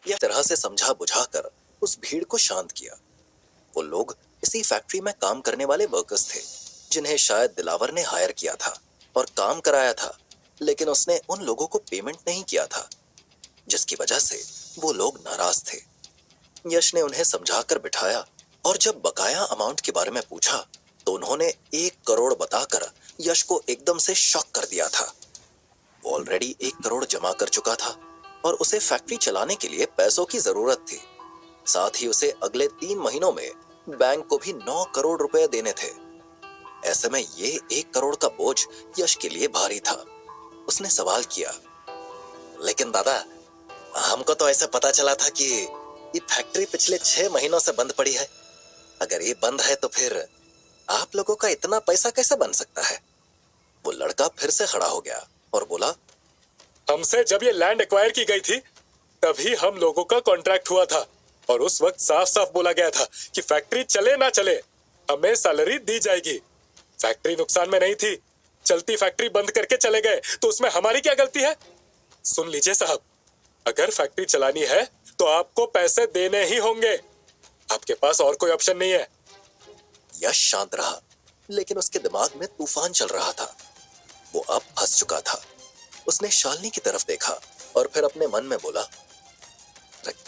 या तरह से समझा बुझाकर उस भीड़ को शांत किया। वो लोग इसी फैक्ट्री में काम करने वाले वर्कर्स थे जिन्हें शायद दिलावर ने हायर किया था और काम कराया था, लेकिन उसने उन लोगों को पेमेंट नहीं किया था, जिसकी वजह से वो लोग नाराज थे। यश ने उन्हें समझाकर बिठाया और जब बकाया अमाउंट के बारे में पूछा तो उन्होंने 1 करोड़ बताकर यश को एकदम से शॉक कर दिया था। वो ऑलरेडी 1 करोड़ जमा कर चुका था और उसे फैक्ट्री चलाने के लिए पैसों की जरूरत थी। साथ ही उसे अगले 3 महीनों में बैंक को भी 9 करोड़ रुपए देने थे। ऐसे में ये 1 करोड़ का बोझ यश के लिए भारी था। उसने सवाल किया, लेकिन दादा, हमको तो ऐसा पता चला था कि ये फैक्ट्री पिछले 6 महीनों से बंद पड़ी है। अगर ये बंद है तो फिर आप लोगों का इतना पैसा कैसे बन सकता है? वो लड़का फिर से खड़ा हो गया और बोला, हमसे जब ये लैंड एक्वायर की गई थी तभी हम लोगों का कॉन्ट्रैक्ट हुआ था और उस वक्त साफ साफ बोला गया था कि फैक्ट्री चले ना चले हमें सैलरी दी जाएगी। फैक्ट्री नुकसान में नहीं थी, चलती फैक्ट्री बंद करके चले गए तो उसमें हमारी क्या गलती है? सुन लीजिए साहब, अगर फैक्ट्री चलानी है तो आपको पैसे देने ही होंगे, आपके पास और कोई ऑप्शन नहीं है। यश शांत रहा, लेकिन उसके दिमाग में तूफान चल रहा था। वो अब फंस चुका था। उसने शालिनी की तरफ देखा और फिर अपने मन में बोला,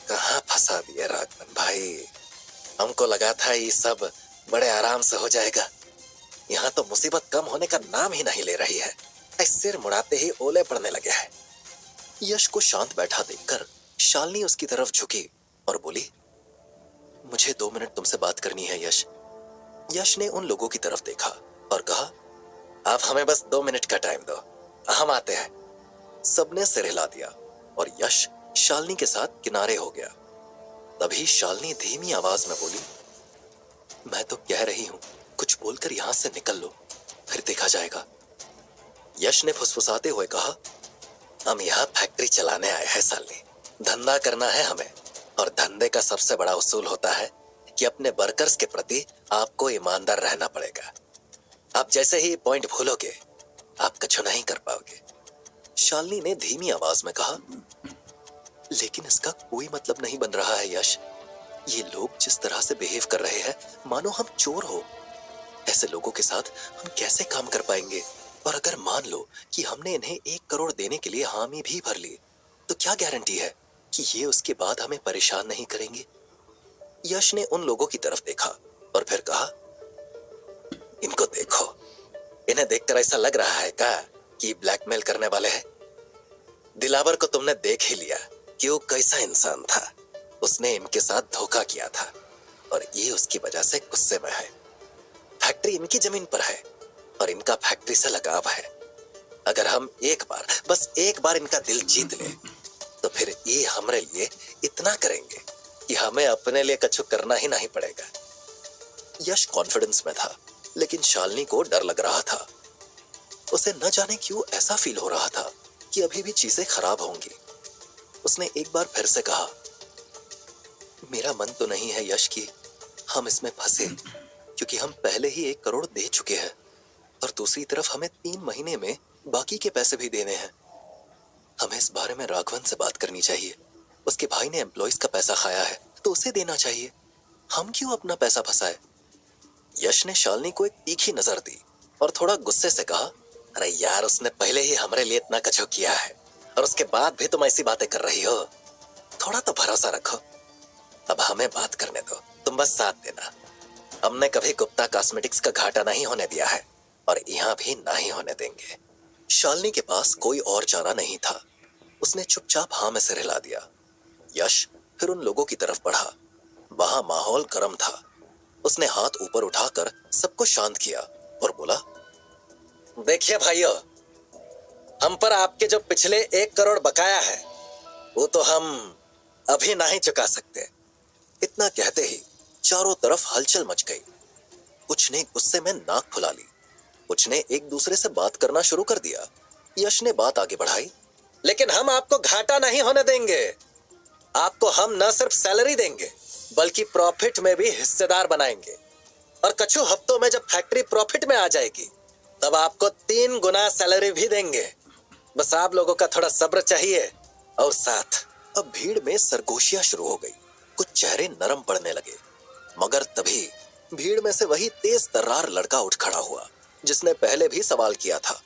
कहाँ फंसा दिया राघवन भाई, हमको लगा था ये सब बड़े आराम से हो जाएगा। यहाँ तो मुसीबत कम होने का नाम ही नहीं ले रही है। सिर मुड़ाते ही ओले पड़ने लगे हैं। यश को शांत बैठा देखकर शालिनी उसकी तरफ झुकी और बोली, मुझे 2 मिनट तुमसे बात करनी है यश। यश ने उन लोगों की तरफ देखा और कहा, आप हमें बस 2 मिनट का टाइम दो, हम आते हैं। सबने सिर हिला दिया और यश शालिनी के साथ किनारे हो गया। तभी शालिनी धीमी आवाज में बोली, मैं तो कह रही हूं कुछ बोलकर यहां से निकल लो, फिर देखा जाएगा। यश ने फुसफुसाते हुए कहा, हम यहाँ फैक्ट्री चलाने आए हैं साली, धंधा करना है हमें, और धंधे का सबसे बड़ा उसूल होता है कि अपने वर्कर्स के प्रति आपको ईमानदार रहना पड़ेगा। आप जैसे ही पॉइंट भूलोगे आप कुछ नहीं कर पाओगे। शालिनी ने धीमी आवाज में कहा, लेकिन इसका कोई मतलब नहीं बन रहा है यश। ये लोग जिस तरह से बिहेव कर रहे हैं मानो हम चोर हो। ऐसे लोगों के साथ हम कैसे काम कर पाएंगे? और अगर मान लो कि हमने इन्हें 1 करोड़ देने के लिए हामी भी भर ली, तो क्या गारंटी है कि ये उसके बाद हमें परेशान नहीं करेंगे? यश ने उन लोगों की तरफ देखा और फिर कहा, इनको देखो, इन्हें देखकर ऐसा लग रहा है क्या कि ब्लैकमेल करने वाले हैं? दिलावर को तुमने देख ही लिया कि वो कैसा इंसान था। उसने इनके साथ धोखा किया था और ये उसकी वजह से गुस्से में है। फैक्ट्री इनकी जमीन पर है और इनका फैक्ट्री से लगाव है। अगर हम एक बार, बस एक बार इनका दिल जीत ले तो फिर ये हमारे लिए इतना करेंगे कि हमें अपने लिए कुछ करना ही नहीं पड़ेगा। यश कॉन्फिडेंस में था, लेकिन शालिनी को डर लग रहा था। उसे न जाने क्यों ऐसा फील हो रहा था कि अभी भी चीजें खराब होंगी। उसने एक बार फिर से कहा, मेरा मन तो नहीं है यश कि हम इसमें फंसे, क्योंकि हम पहले ही 1 करोड़ दे चुके हैं और दूसरी तरफ हमें 3 महीने में बाकी के पैसे भी देने हैं। हमें इस बारे में राघवन से बात करनी चाहिए। उसके भाई ने एम्प्लॉइज का पैसा खाया है तो उसे देना चाहिए। हम क्यों अपना पैसा फंसाए? यश ने शालिनी को एक तीखी नजर दी और थोड़ा गुस्से से कहा, अरे यार, उसने पहले ही हमारे लिए इतना कछो किया है और उसके बाद भी तुम ऐसी बातें कर रही हो। थोड़ा तो भरोसा रखो। अब हमें बात करने दो, तुम बस साथ देना। हमने कभी गुप्ता कॉस्मेटिक्स का घाटा नहीं होने दिया है और यहाँ भी नहीं होने देंगे। शालिनी के पास कोई और चारा नहीं था। उसने चुपचाप हाँ में सिर हिला दिया। यश फिर उन लोगों की तरफ बढ़ा। वहां माहौल गर्म था। उसने हाथ ऊपर उठाकर सबको शांत किया और बोला, देखिए भाइयों, हम पर आपके जो पिछले 1 करोड़ बकाया है वो तो हम अभी नहीं चुका सकते। इतना कहते ही चारों तरफ हलचल मच गई। कुछ ने गुस्से में नाक फुला ली, कुछ ने एक दूसरे से बात करना शुरू कर दिया। यश ने बात आगे बढ़ाई, लेकिन हम आपको घाटा नहीं होने देंगे। आपको हम न सिर्फ सैलरी देंगे बल्कि प्रॉफिट में भी हिस्सेदार बनाएंगे और कुछ हफ्तों में जब फैक्ट्री प्रॉफिट में आ जाएगी तब आपको 3 गुना सैलरी भी देंगे। बस आप लोगों का थोड़ा सब्र चाहिए और साथ। अब भीड़ में सरगोशियां शुरू हो गई। कुछ चेहरे नरम पड़ने लगे, मगर तभी भीड़ में से वही तेज तर्रार लड़का उठ खड़ा हुआ जिसने पहले भी सवाल किया था।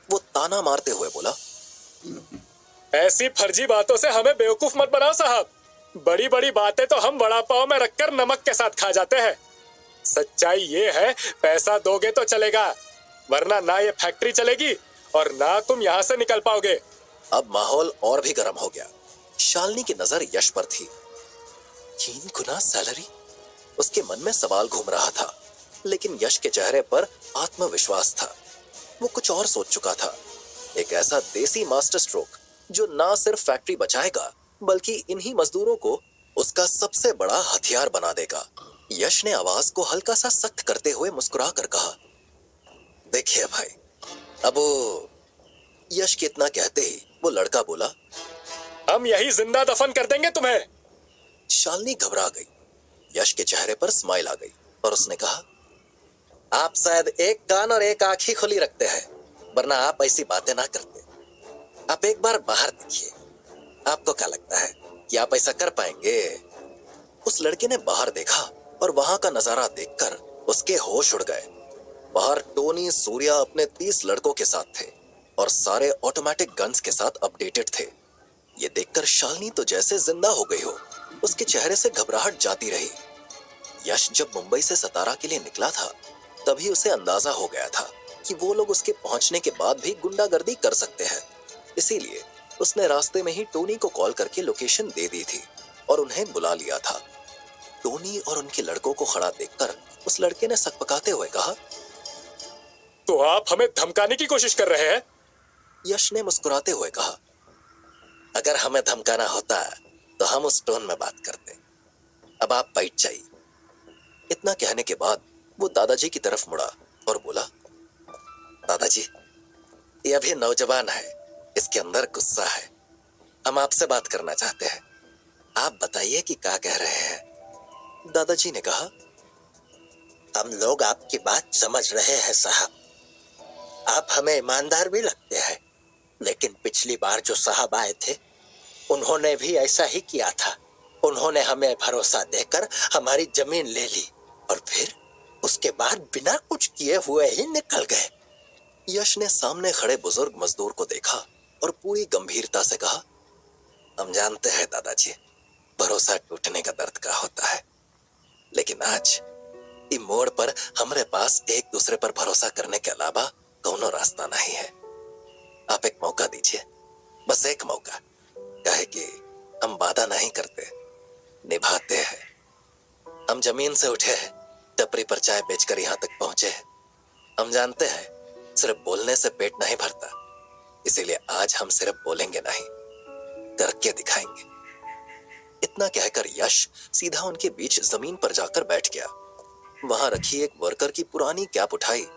वो ताना मारते हुए बोला, ऐसी फर्जी बातों से हमें बेवकूफ मत बनाओ साहब। बड़ी बड़ी बातें तो हम वड़ा पाव में रखकर नमक के साथ खा जाते हैं। सच्चाई ये है, पैसा दोगे तो चलेगा, वरना ना ये फैक्ट्री चलेगी और ना तुम यहाँ से निकल पाओगे। अब माहौल और भी गर्म हो गया। शालिनी की नजर यश पर थी। 3 गुना सैलरी? उसके मन में सवाल घूम रहा था, लेकिन यश के चेहरे पर आत्मविश्वास था। वो कुछ और सोच चुका था, एक ऐसा देसी मास्टर स्ट्रोक जो ना सिर्फ फैक्ट्री बचाएगा बल्कि इन्हीं मजदूरों को उसका सबसे बड़ा हथियार बना देगा। यश ने आवाज को हल्का सा सख्त करते हुए मुस्कुरा कर कहा, देखिए भाई, अब वो यश के इतना कहते ही वो लड़का बोला, हम यही जिंदा दफन कर देंगे तुम्हें। शालिनी घबरा गई। यश के चेहरे पर स्माइल आ गई और उसने कहा, आप शायद एक कान और एक आंख ही खुली रखते हैं, वरना आप ऐसी बातें ना करते। आप एक बार बाहर देखिए, आपको क्या लगता है कि आप ऐसा कर पाएंगे? उस लड़के ने बाहर देखा और वहां का नजारा देखकर उसके होश उड़ गए। बाहर टोनी सूर्या अपने 30 लड़कों के साथ थे और सारे ऑटोमेटिक गन्स के साथ अपडेटेड थे। ये देखकर शालिनी तो जैसे जिंदा हो गई हो। उसके चेहरे से घबराहट जाती रही। यश जब मुंबई से सतारा के लिए निकला था, तभी उसे अंदाजा हो गया था कि वो लोग उसके पहुंचने के बाद भी गुंडागर्दी कर सकते हैं। इसीलिए उसने रास्ते में ही टोनी को कॉल करके लोकेशन दे दी थी और उन्हें बुला लिया था। टोनी और उनके लड़कों को खड़ा देखकर उस लड़के ने सकपकाते हुए कहा, तो आप हमें धमकाने की कोशिश कर रहे हैं? यश ने मुस्कुराते हुए कहा, अगर हमें धमकाना होता तो हम उस टोन में बात करते। अब आप बैठ जाइए। इतना कहने के बाद वो दादाजी की तरफ मुड़ा और बोला, दादाजी, ये अभी नौजवान है, इसके अंदर गुस्सा है, हम आपसे बात करना चाहते हैं। आप बताइए कि क्या कह रहे हैं। दादाजी ने कहा, हम लोग आपकी बात समझ रहे हैं साहब। आप हमें ईमानदार भी लगते हैं, लेकिन पिछली बार जो साहब आए थे उन्होंने भी ऐसा ही किया था। उन्होंने हमें भरोसा देकर हमारी जमीन ले ली और फिर उसके बाद बिना कुछ किए हुए ही निकल गए। यश ने सामने खड़े बुजुर्ग मजदूर को देखा और पूरी गंभीरता से कहा, हम जानते हैं दादाजी, भरोसा टूटने का दर्द का होता है, लेकिन आज इस मोड़ पर हमारे पास एक दूसरे पर भरोसा करने के अलावा कोनो रास्ता नहीं है। आप एक मौका दीजिए, बस एक मौका। कहे कि हम वादा नहीं करते, निभाते हैं। हम जमीन से उठे हैं, टपरी पर चाय बेचकर यहाँ तक पहुंचे हैं। हम जानते हैं सिर्फ बोलने से पेट नहीं भरता, इसीलिए आज हम सिर्फ बोलेंगे नहीं, करके दिखाएंगे। इतना कहकर यश सीधा उनके बीच जमीन पर जाकर बैठ गया। वहां रखी एक वर्कर की पुरानी कैप उठाई,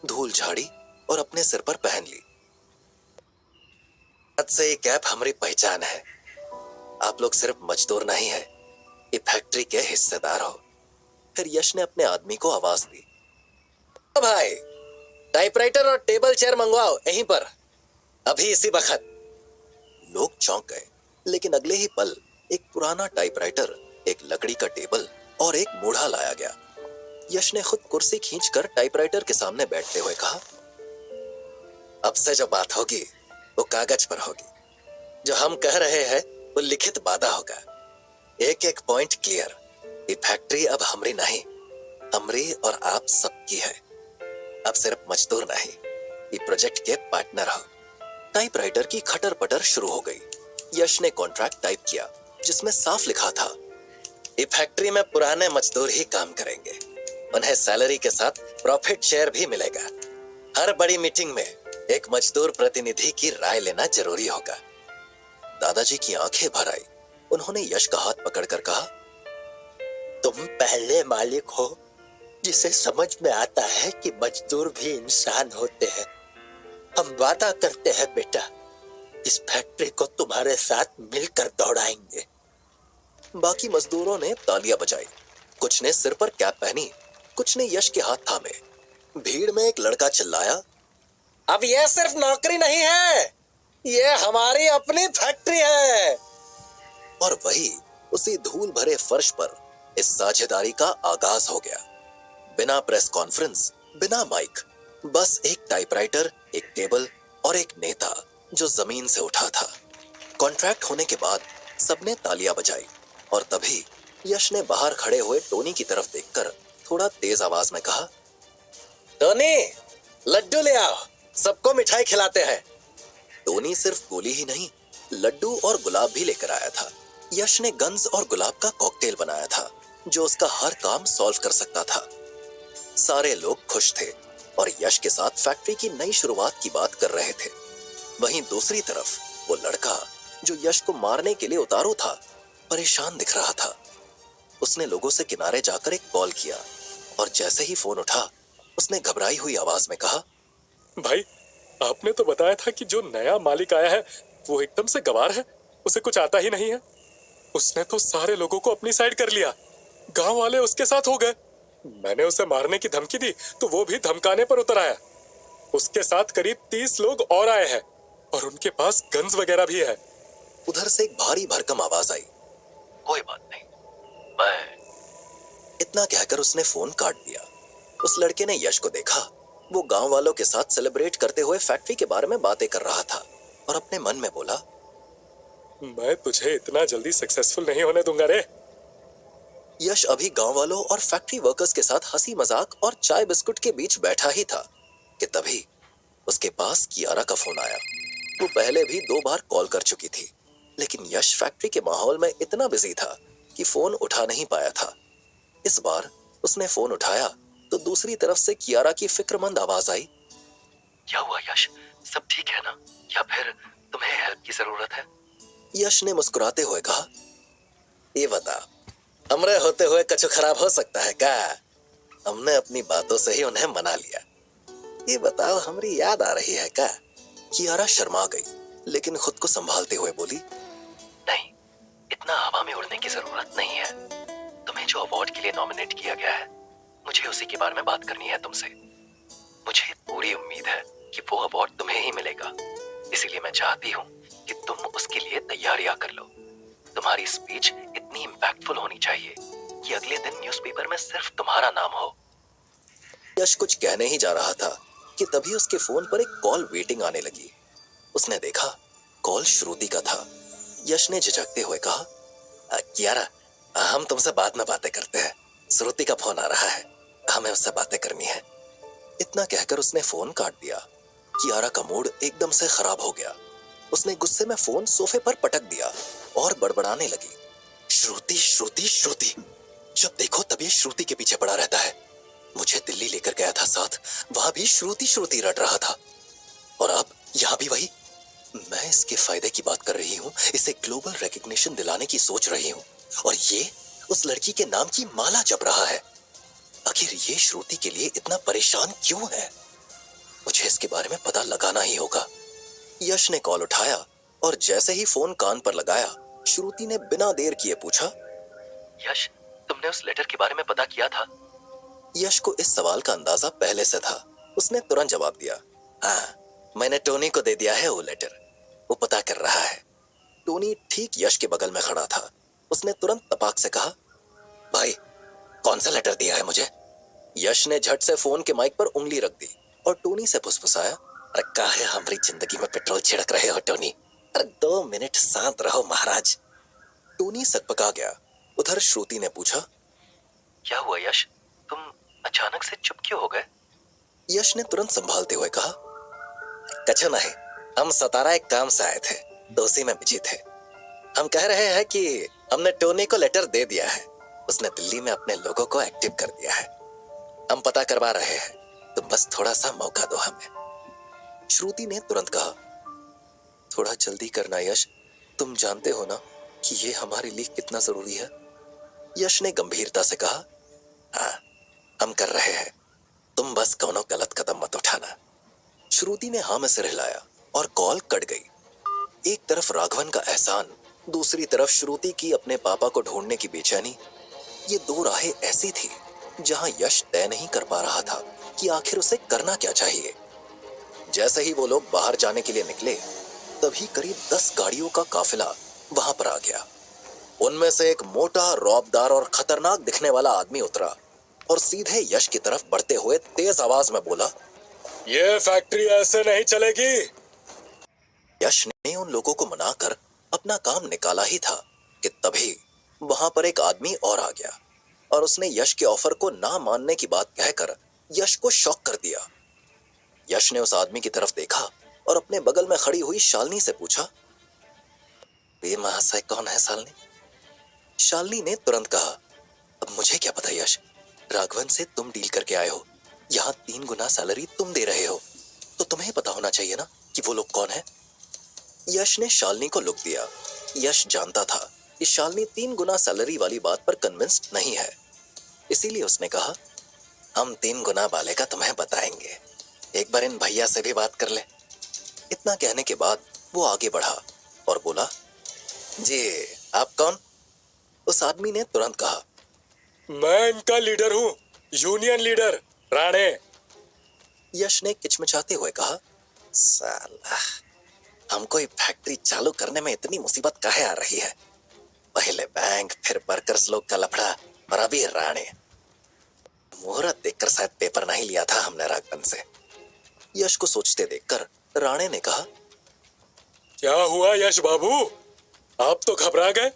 धूल झाड़ी और अपने सिर पर पहन ली। आज से ये कैप हमारी पहचान है। आप लोग सिर्फ मजदूर नहीं है, ये फैक्ट्री के हिस्सेदार हो। फिर यश ने अपने आदमी को आवाज दी, भाई, टाइपराइटर और टेबल चेयर मंगवाओ यहीं पर, अभी इसी वक्त। लोग चौंक गए, लेकिन अगले ही पल एक पुराना टाइपराइटर, एक लकड़ी का टेबल और एक मूढ़ा लाया गया। यश ने खुद कुर्सी खींचकर टाइपराइटर के सामने बैठते हुए कहा, अब से जो बात होगी वो कागज पर होगी। जो हम कह रहे हैं वो लिखित वादा होगा। एक एक पॉइंट क्लियर। ये फैक्ट्री अब हमरी नहीं, हमरी और आप सबकी है। अब सिर्फ मजदूर नहीं, ये प्रोजेक्ट के पार्टनर हो। टाइपराइटर की खटर पटर शुरू हो गई। यश ने कॉन्ट्रैक्ट टाइप किया जिसमें साफ लिखा था, ये फैक्ट्री में पुराने मजदूर ही काम करेंगे, उन्हें सैलरी के साथ प्रॉफिट शेयर भी मिलेगा। हर बड़ी मीटिंग में एक मजदूर प्रतिनिधि की राय लेना जरूरी होगा। दादाजी की आंखें भर आई। उन्होंने यश का हाथ पकड़कर कहा, तुम पहले मालिक हो जिसे समझ में आता है कि मजदूर भी इंसान होते हैं। हम वादा करते हैं बेटा, इस फैक्ट्री को तुम्हारे साथ मिलकर दौड़ाएंगे। बाकी मजदूरों ने तालियां बजाई। कुछ ने सिर पर कैप पहनी, कुछ ने यश के हाथ थामे। भीड़ में एक लड़का चिल्लाया, अब यह सिर्फ नौकरी नहीं है, ये हमारी अपनी फैक्ट्री है। और वही उसी धूल भरे फर्श पर इस साझेदारी का आगाज हो गया। बिना प्रेस कॉन्फ्रेंस, बिना माइक, बस एक टाइपराइटर, एक टेबल और एक नेता जो जमीन से उठा था। कॉन्ट्रैक्ट होने के बाद सबने तालियां बजाई और तभी यश ने बाहर खड़े हुए टोनी की तरफ देखकर थोड़ा तेज आवाज में कहा, टोनी, लड्डू ले आओ, सबको मिठाई खिलाते हैं। टोनी सिर्फ गोली ही नहीं, लड्डू और गुलाब भी लेकर आया था। यश ने गन्स और गुलाब का कॉकटेल बनाया था जो उसका हर काम सॉल्व कर सकता था। सारे लोग खुश थे और यश के साथ फैक्ट्री की नई शुरुआत की बात कर रहे थे। वहीं दूसरी तरफ वो लड़का जो यश को मारने के लिए उतारू था, परेशान दिख रहा था। उसने लोगों से किनारे जाकर एक कॉल किया और जैसे ही फोन उठा उसने घबराई हुई आवाज में कहा, भाई, आपने तो बताया था कि जो नया मालिक आया है वो एकदम से गंवार है, उसे कुछ आता ही नहीं है। उसने तो सारे लोगों को अपनी साइड कर लिया, गांव वाले उसके साथ हो गए। मैंने उसे मारने की धमकी दी तो वो भी धमकाने पर उतर आया। उसके साथ करीब 30 लोग और आए हैं और उनके पास गन्स वगैरह भी है। उधर से एक भारी भरकम आवाज आई, कोई बात नहीं, मैं। इतना कहकर उसने फोन काट दिया। उस लड़के ने यश को देखा। वो गांव वालों के साथ सेलिब्रेट करते हुए फैक्ट्री के बारे में बातें कर रहा था और अपने मन में बोला, मैं तुझे इतना जल्दी सक्सेसफुल नहीं होने दूंगा रे। यश अभी गांव वालों और फैक्ट्री वर्कर्स के साथ हंसी मजाक और चाय बिस्कुट के बीच बैठा ही था कि तभी उसके पास कियारा का फोन आया। वो पहले भी 2 बार कॉल कर चुकी थी, लेकिन यश फैक्ट्री के माहौल में इतना बिजी था कि फोन उठा नहीं पाया था। इस बार उसने फोन उठाया तो दूसरी तरफ से कियारा की फिक्रमंद आवाज आई, क्या हुआ यश, सब ठीक है ना, या फिर तुम्हें हेल्प की जरूरत है? यश ने मुस्कुराते हुए कहा, ये बता, हमरे होते हुए कुछ खराब हो सकता है क्या? हमने अपनी बातों से ही उन्हें मना लिया। ये बताओ, हमारी याद आ रही है क्या? कियारा शर्मा गई, लेकिन खुद को संभालते हुए बोली, नहीं, इतना हवा में उड़ने की जरूरत नहीं है। तुम्हें जो अवार्ड के लिए नॉमिनेट किया गया है, मुझे उसी के बारे में बात करनी है तुमसे। मुझे पूरी उम्मीद है कि वो अवार्ड तुम्हें ही मिलेगा, इसीलिए मैं चाहती हूँ कि तुम उसके लिए तैयारियां कर लो। तुम्हारी स्पीच इतनी इम्पैक्टफुल होनी चाहिए कि अगले दिन न्यूज़पेपर में सिर्फ तुम्हारा नाम हो। यश कुछ कहने ही जा रहा था कि तभी उसके फोन पर एक कॉल वेटिंग आने लगी। उसने देखा कॉल श्रुति का था। यश ने झिझकते हुए कहा, कियारा, हम तुमसे बाद में बातें करते हैं, श्रुति का फोन आ रहा है, हमें उससे बातें करनी है। इतना कहकर उसने फोन काट दिया। कियारा का मूड एकदम से खराब हो गया। उसने गुस्से में फोन सोफे पर पटक दिया और बड़बड़ाने लगी, श्रुति श्रुति श्रुति, जब देखो तभी श्रुति के पीछे पड़ा रहता है। मुझे दिल्ली लेकर गया था साथ, वहां भी श्रुति श्रुति रट रहा था, और अब यहाँ भी वही। मैं इसके फायदे की बात कर रही हूँ, इसे ग्लोबल रिकग्निशन दिलाने की सोच रही हूँ, और ये उस लड़की के नाम की माला जप रहा है। आखिर ये श्रुति के लिए इतना परेशान क्यों है? मुझे इसके बारे में पता लगाना ही होगा। यश ने कॉल उठाया और जैसे ही फोन कान पर लगाया, श्रुति ने बिना देर किए पूछा, यश, तुमने उस लेटर के बारे में पता किया था? यश को इस सवाल का अंदाजा पहले से था। उसने तुरंत जवाब दिया, हाँ, मैंने टोनी को दे दिया है वो लेटर, वो पता कर रहा है। टोनी ठीक यश के बगल में खड़ा था। उसने तुरंत तपाक से कहा, भाई, कौन सा लेटर दिया है मुझे? यश ने झट से फोन के माइक पर उंगली रख दी और टोनी से फुसफुसाया, अरे काहे हमारी जिंदगी में पेट्रोल छिड़क रहे हो टोनी? अरे 2 मिनट शांत रहो महाराज। टोनी सकपका गया। उधर श्रुति ने पूछा, क्या हुआ यश, तुम अचानक से चुप क्यों हो गए? यश ने तुरंत संभालते हुए कहा, कछु नहीं, हम सतारा एक काम से आए थे, तो उसी में बिजी थे। हम कह रहे हैं कि हमने टोनी को लेटर दे दिया है, उसने दिल्ली में अपने लोगों को एक्टिव कर दिया है। हम पता करवा रहे हैं, तुम बस थोड़ा सा मौका दो हमें। श्रुति ने तुरंत कहा, थोड़ा जल्दी करना यश, तुम जानते हो ना कि ये हमारे लिए कितना जरूरी है। यश ने गंभीरता से कहा, हाँ, हम कर रहे हैं, तुम बस कोनो गलत कदम मत उठाना। श्रुति ने हाँ में सिर हिलाया और कॉल कट गई। एक तरफ राघवन का एहसान, दूसरी तरफ श्रुति की अपने पापा को ढूंढने की बेचैनी। ये 2 राहें ऐसी थी जहां यश तय नहीं कर पा रहा था कि आखिर उसे करना क्या चाहिए। जैसे ही वो लोग बाहर जाने के लिए निकले, तभी करीब 10 गाड़ियों का काफिला वहां पर आ गया। उनमें से एक मोटा, रौबदार और खतरनाक दिखने वाला आदमी उतरा और सीधे यश की तरफ बढ़ते हुए तेज आवाज में बोला, ये फैक्ट्री ऐसे नहीं चलेगी। यश ने उन लोगों को मनाकर अपना काम निकाला ही था कि तभी वहां पर एक आदमी और आ गया और उसने यश के ऑफर को ना मानने की बात कहकर यश को शॉक कर दिया। यश ने उस आदमी की तरफ देखा और अपने बगल में खड़ी हुई शालिनी से पूछा, ये महाशय कौन है शालिनी? शालिनी ने तुरंत कहा, अब मुझे क्या पता यश, राघवन से तुम डील करके आए हो, यहाँ 3 गुना सैलरी तुम दे रहे हो, तो तुम्हें पता होना चाहिए ना कि वो लोग कौन है। यश ने शालिनी को लुक दिया। यश जानता था कि शालिनी 3 गुना सैलरी वाली बात पर कन्विंस्ड नहीं है, इसीलिए उसने कहा, हम 3 गुना वाले का तुम्हें बताएंगे, एक बार इन भैया से भी बात कर ले। इतना कहने के बाद वो आगे बढ़ा और बोला, जी आप कौन? उस आदमी ने तुरंत कहा, मैं इनका लीडर हूँ, यूनियन लीडर राणे। यश ने किचमिचाते हुए कहा, साला हमको ये फैक्ट्री चालू करने में इतनी मुसीबत काहे आ रही है? पहले बैंक, फिर वर्कर्स लोग का लफड़ा और अभी राणे। मुहूर्त देखकर शायद पेपर नहीं लिया था हमने राघवन से। यश को सोचते देखकर राणे ने कहा, क्या हुआ यश बाबू, आप तो घबरा गए?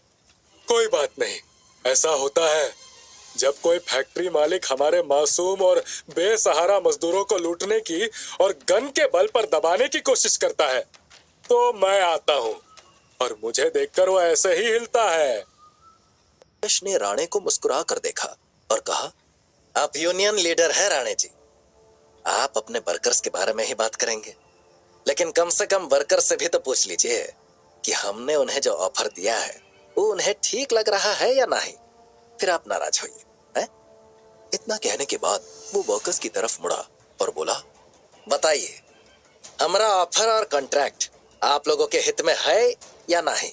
कोई बात नहीं, ऐसा होता है जब कोई फैक्ट्री मालिक हमारे मासूम और बेसहारा मजदूरों को लूटने की और गन के बल पर दबाने की कोशिश करता है, तो मैं आता हूँ और मुझे देखकर वो ऐसे ही हिलता है। यश ने राणे को मुस्कुरा कर देखा और कहा, आप यूनियन लीडर हैं राणे जी, आप अपने वर्कर्स के बारे में ही बात करेंगे, लेकिन कम से कम वर्कर्स से भी तो पूछ लीजिए कि हमने उन्हें जो ऑफर दिया है वो उन्हें ठीक लग रहा है या नहीं, फिर आप नाराज होइए, हैं? इतना कहने के बाद वो वर्कर्स की तरफ मुड़ा और बोला, बताइए हमारा ऑफर और कॉन्ट्रैक्ट आप लोगों के हित में है या नहीं?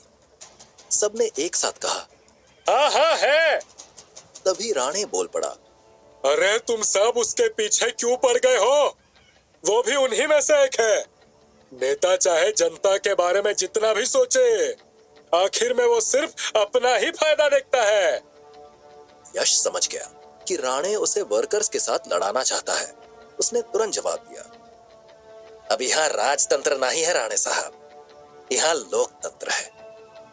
सबने एक साथ कहा, हाँ हाँ है। तभी राणे बोल पड़ा, अरे तुम सब उसके पीछे क्यों पड़ गए हो? वो भी उन्हीं में से एक है। नेता चाहे जनता के बारे में जितना भी सोचे, आखिर में वो सिर्फ अपना ही फायदा देखता है। यश समझ गया कि राणे उसे वर्कर्स के साथ लड़ाना चाहता है। उसने तुरंत जवाब दिया, अब यहाँ राजतंत्र नहीं है राणे साहब, यहाँ लोकतंत्र है।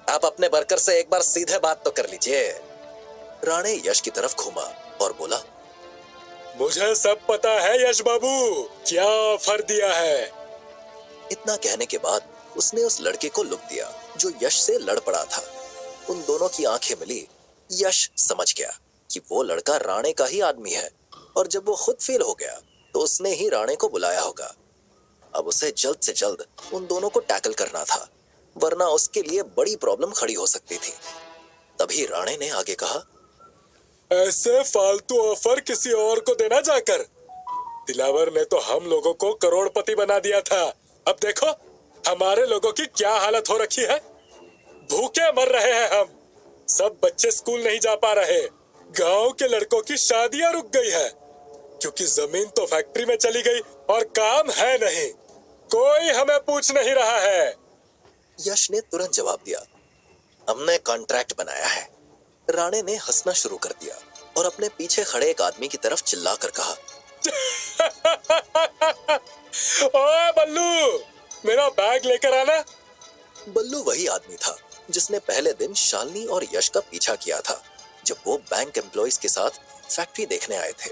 आप अपने वर्कर से एक बार सीधे बात तो कर लीजिए। राणे यश की तरफ घूमा और बोला, मुझे सब पता है यश बाबू, क्या ऑफर दिया है। इतना कहने के बाद उसने उस लड़के को लुक दिया जो यश से लड़ पड़ा था। उन दोनों की आंखें मिली। यश समझ गया कि वो लड़का राणे का ही आदमी है और जब वो खुद फेल हो गया तो उसने ही राणे को बुलाया होगा। अब उसे जल्द से जल्द उन दोनों को टैकल करना था, वरना उसके लिए बड़ी प्रॉब्लम खड़ी हो सकती थी। तभी राणे ने आगे कहा, ऐसे फालतू ऑफर किसी और को देना जाकर। दिलावर ने तो हम लोगों को करोड़पति बना दिया था, अब देखो हमारे लोगों की क्या हालत हो रखी है। भूखे मर रहे हैं हम, सब बच्चे स्कूल नहीं जा पा रहे, गांव के लड़कों की शादियां रुक गई है क्योंकि जमीन तो फैक्ट्री में चली गई और काम है नहीं, कोई हमें पूछ नहीं रहा है। यश ने तुरंत जवाब दिया, हमने कॉन्ट्रैक्ट बनाया है। राणे ने हंसना शुरू कर दिया और अपने पीछे खड़े एक आदमी की तरफ चिल्लाकर कहा, ओए बल्लू, मेरा बैग लेकर आना। बल्लू वही आदमी था जिसने पहले दिन शालिनी और यश का पीछा किया था जब वो बैंक एम्प्लॉइज के साथ फैक्ट्री देखने आए थे।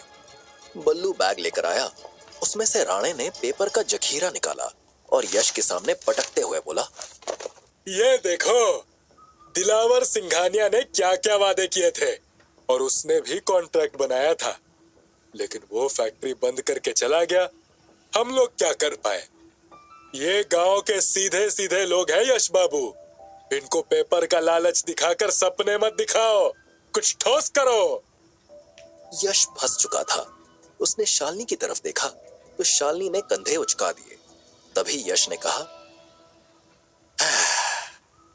बल्लू बैग लेकर आया। उसमें से राणे ने पेपर का जखीरा निकाला और यश के सामने पटकते हुए बोला, ये देखो दिलावर सिंघानिया ने क्या क्या वादे किए थे और उसने भी कॉन्ट्रैक्ट बनाया था, लेकिन वो फैक्ट्री बंद करके चला गया। हम लोग क्या कर पाए? ये गांव के सीधे सीधे लोग हैं यश बाबू, इनको पेपर का लालच दिखाकर सपने मत दिखाओ, कुछ ठोस करो। यश फंस चुका था। उसने शालिनी की तरफ देखा तो शालिनी ने कंधे उचका दिए। तभी यश ने कहा,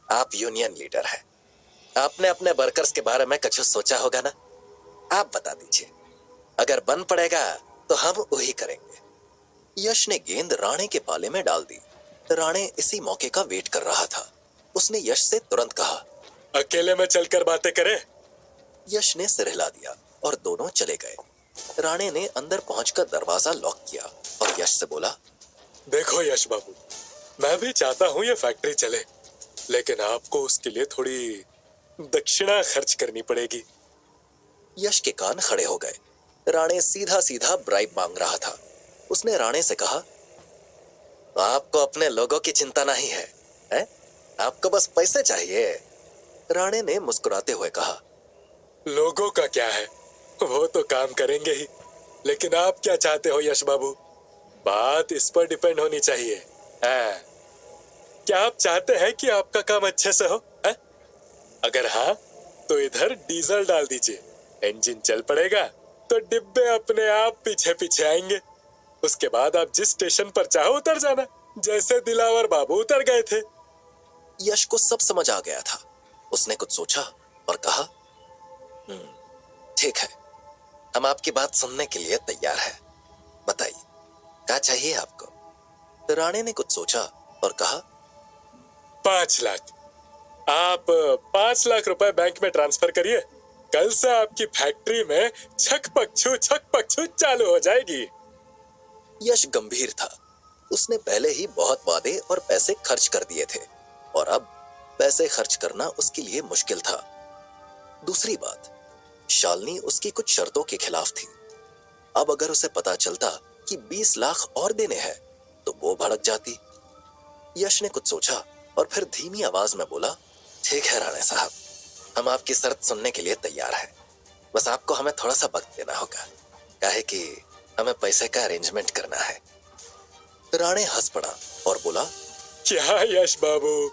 आप यूनियन लीडर हैं, आपने अपने वर्कर्स के बारे में कुछ सोचा होगा ना, आप बता दीजिए, अगर बन पड़ेगा तो हम वही करेंगे। यश ने गेंद राणे के पाले में डाल दी। राणे इसी मौके का वेट कर रहा था। उसने यश से तुरंत कहा, अकेले में चलकर बातें करें। यश ने सिर हिला दिया और दोनों चले गए। राणे ने अंदर पहुंचकर दरवाजा लॉक किया और यश से बोला, देखो यश बाबू, मैं भी चाहता हूँ ये फैक्ट्री चले, लेकिन आपको उसके लिए थोड़ी दक्षिणा खर्च करनी पड़ेगी। यश के कान खड़े हो गए। राणे सीधा सीधा ब्राइब मांग रहा था। उसने राणे से कहा, आपको अपने लोगों की चिंता नहीं है, हैं? आपको बस पैसे चाहिए। राणे ने मुस्कुराते हुए कहा, लोगों का क्या है, वो तो काम करेंगे ही, लेकिन आप क्या चाहते हो यश बाबू, बात इस पर डिपेंड होनी चाहिए। है? क्या आप चाहते हैं कि आपका काम अच्छे से हो? है? अगर हाँ, तो इधर डीजल डाल दीजिए, इंजन चल पड़ेगा तो डिब्बे अपने आप पीछे पीछे आएंगे। उसके बाद आप जिस स्टेशन पर चाहो उतर जाना, जैसे दिलावर बाबू उतर गए थे। यश को सब समझ आ गया था। उसने कुछ सोचा और कहा, ठीक है, हम आपकी बात सुनने के लिए तैयार हैं। बताइए, क्या चाहिए आपको? राणे ने कुछ सोचा और कहा, 5 लाख। आप 5 लाख रुपए बैंक में ट्रांसफर करिए, कल से आपकी फैक्ट्री में छक पक्षू चालू हो जाएगी। यश गंभीर था। उसने पहले ही बहुत वादे और पैसे खर्च कर दिए थे और अब पैसे खर्च करना उसके लिए मुश्किल था। दूसरी बात, शालिनी उसकी कुछ शर्तों के खिलाफ थी। अब अगर उसे पता चलता कि 20 लाख और देने हैं तो वो भड़क जाती। यश ने कुछ सोचा और फिर धीमी आवाज में बोला, ठीक है राणे साहब, हम आपकी शर्त सुनने के लिए तैयार हैं। बस आपको हमें थोड़ा सा वक्त देना होगा, काहे कि हमें पैसे का अरेंजमेंट करना है। राणे हंस पड़ा और बोला, क्या यश बाबू,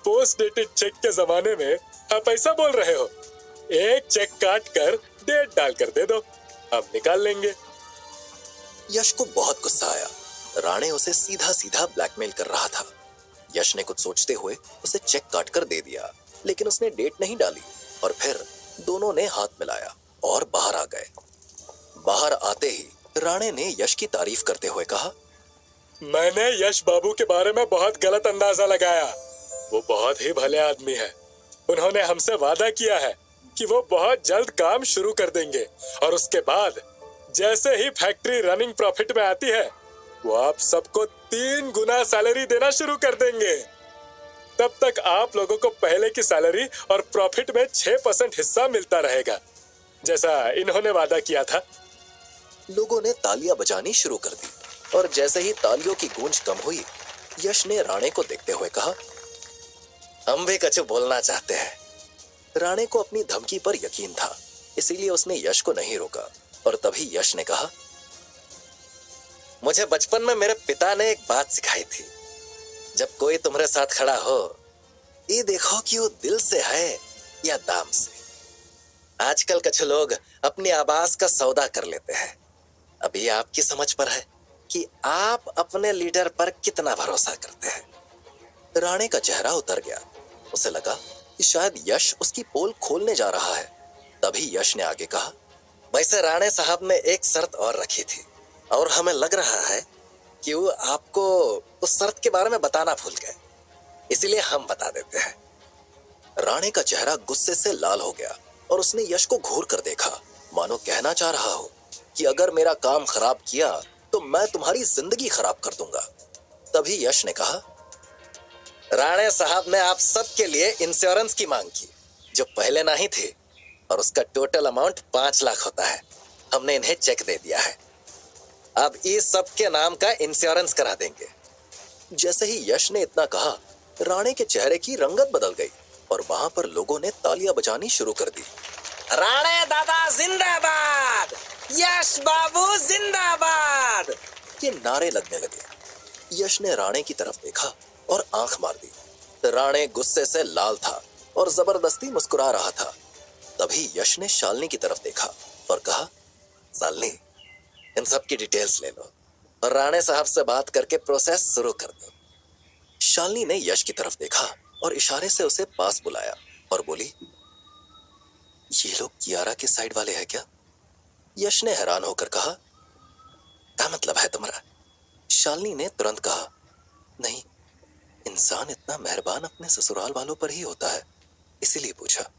पोस्ट डेटेड चेक के जमाने में आप ऐसा बोल रहे हो? एक चेक काट कर डेट डालकर दे दो, हम निकाल लेंगे। यश को बहुत गुस्सा आया। राणे उसे सीधा सीधा ब्लैकमेल कर रहा था। यश ने कुछ सोचते हुए उसे चेक काट कर दे दिया, लेकिन उसने डेट नहीं डाली और फिर दोनों ने हाथ मिलाया और बाहर आ गए। बाहर आते ही राणे ने यश की तारीफ करते हुए कहा, मैंने यश बाबू के बारे में बहुत गलत अंदाजा लगाया। वो बहुत ही भले आदमी है। उन्होंने हमसे वादा किया है कि वो बहुत जल्द काम शुरू कर देंगे और उसके बाद जैसे ही फैक्ट्री रनिंग प्रॉफिट में आती है, वो आप सबको 3 गुना सैलरी देना शुरू कर देंगे। तब तक आप लोगों को पहले की सैलरी और प्रॉफिट में 6% हिस्सा मिलता रहेगा, जैसा इन्होंने वादा किया था। लोगों ने तालियां बजानी शुरू कर दी और जैसे ही तालियों की गूंज कम हुई, यश ने राणे को देखते हुए कहा, हम भी कुछ बोलना चाहते हैं। राणे को अपनी धमकी पर यकीन था, इसीलिए उसने यश को नहीं रोका और तभी यश ने कहा, मुझे बचपन में मेरे पिता ने एक बात सिखाई थी, जब कोई तुम्हारे साथ खड़ा हो, ये देखो कि वो दिल से है या दाम से। आजकल कुछ लोग अपनी आवाज का सौदा कर लेते हैं। अभी आपकी समझ पर है कि आप अपने लीडर पर कितना भरोसा करते हैं। राणे का चेहरा उतर गया। उसे लगा कि शायद यश उसकी पोल खोलने जा रहा है। तभी यश ने आगे कहा, वैसे राणे साहब ने एक शर्त और रखी थी और हमें लग रहा है कि वो आपको उस शर्त के बारे में बताना भूल गए, इसीलिए हम बता देते हैं। राणे का चेहरा गुस्से से लाल हो गया और उसने यश को घूर कर देखा, मानो कहना चाह रहा हो कि अगर मेरा काम खराब किया तो मैं तुम्हारी जिंदगी खराब कर दूंगा। तभी यश ने कहा, राणे साहब ने आप सबके लिए इंश्योरेंस की मांग की, जो पहले नहीं थी, और उसका टोटल अमाउंट 5 लाख होता है। हमने इन्हें चेक दे दिया है। अब इस सब के नाम का इंश्योरेंस करा देंगे। जैसे ही यश ने इतना कहा, राणे के चेहरे की रंगत बदल गई और वहां पर लोगों ने तालियां बजानी शुरू कर दी। राणे दादा जिंदाबाद, यश बाबू जिंदाबाद, ये नारे लगने लगे। यश ने राणे की तरफ देखा और आंख मार दी। राणे गुस्से से लाल था और जबरदस्ती मुस्कुरा रहा था। तभी यश ने शालिनी की तरफ देखा और कहा, शालिनी, इन सब की डिटेल्स ले लो और राणे साहब से बात करके प्रोसेस शुरू कर दो। शालिनी ने यश की तरफ देखा और इशारे से उसे पास बुलाया और बोली, ये लोग कियारा के साइड वाले हैं क्या? यश ने हैरान होकर कहा, क्या मतलब है तुम्हारा? शालिनी ने तुरंत कहा, नहीं, इंसान इतना मेहरबान अपने ससुराल वालों पर ही होता है। इसीलिए पूछा।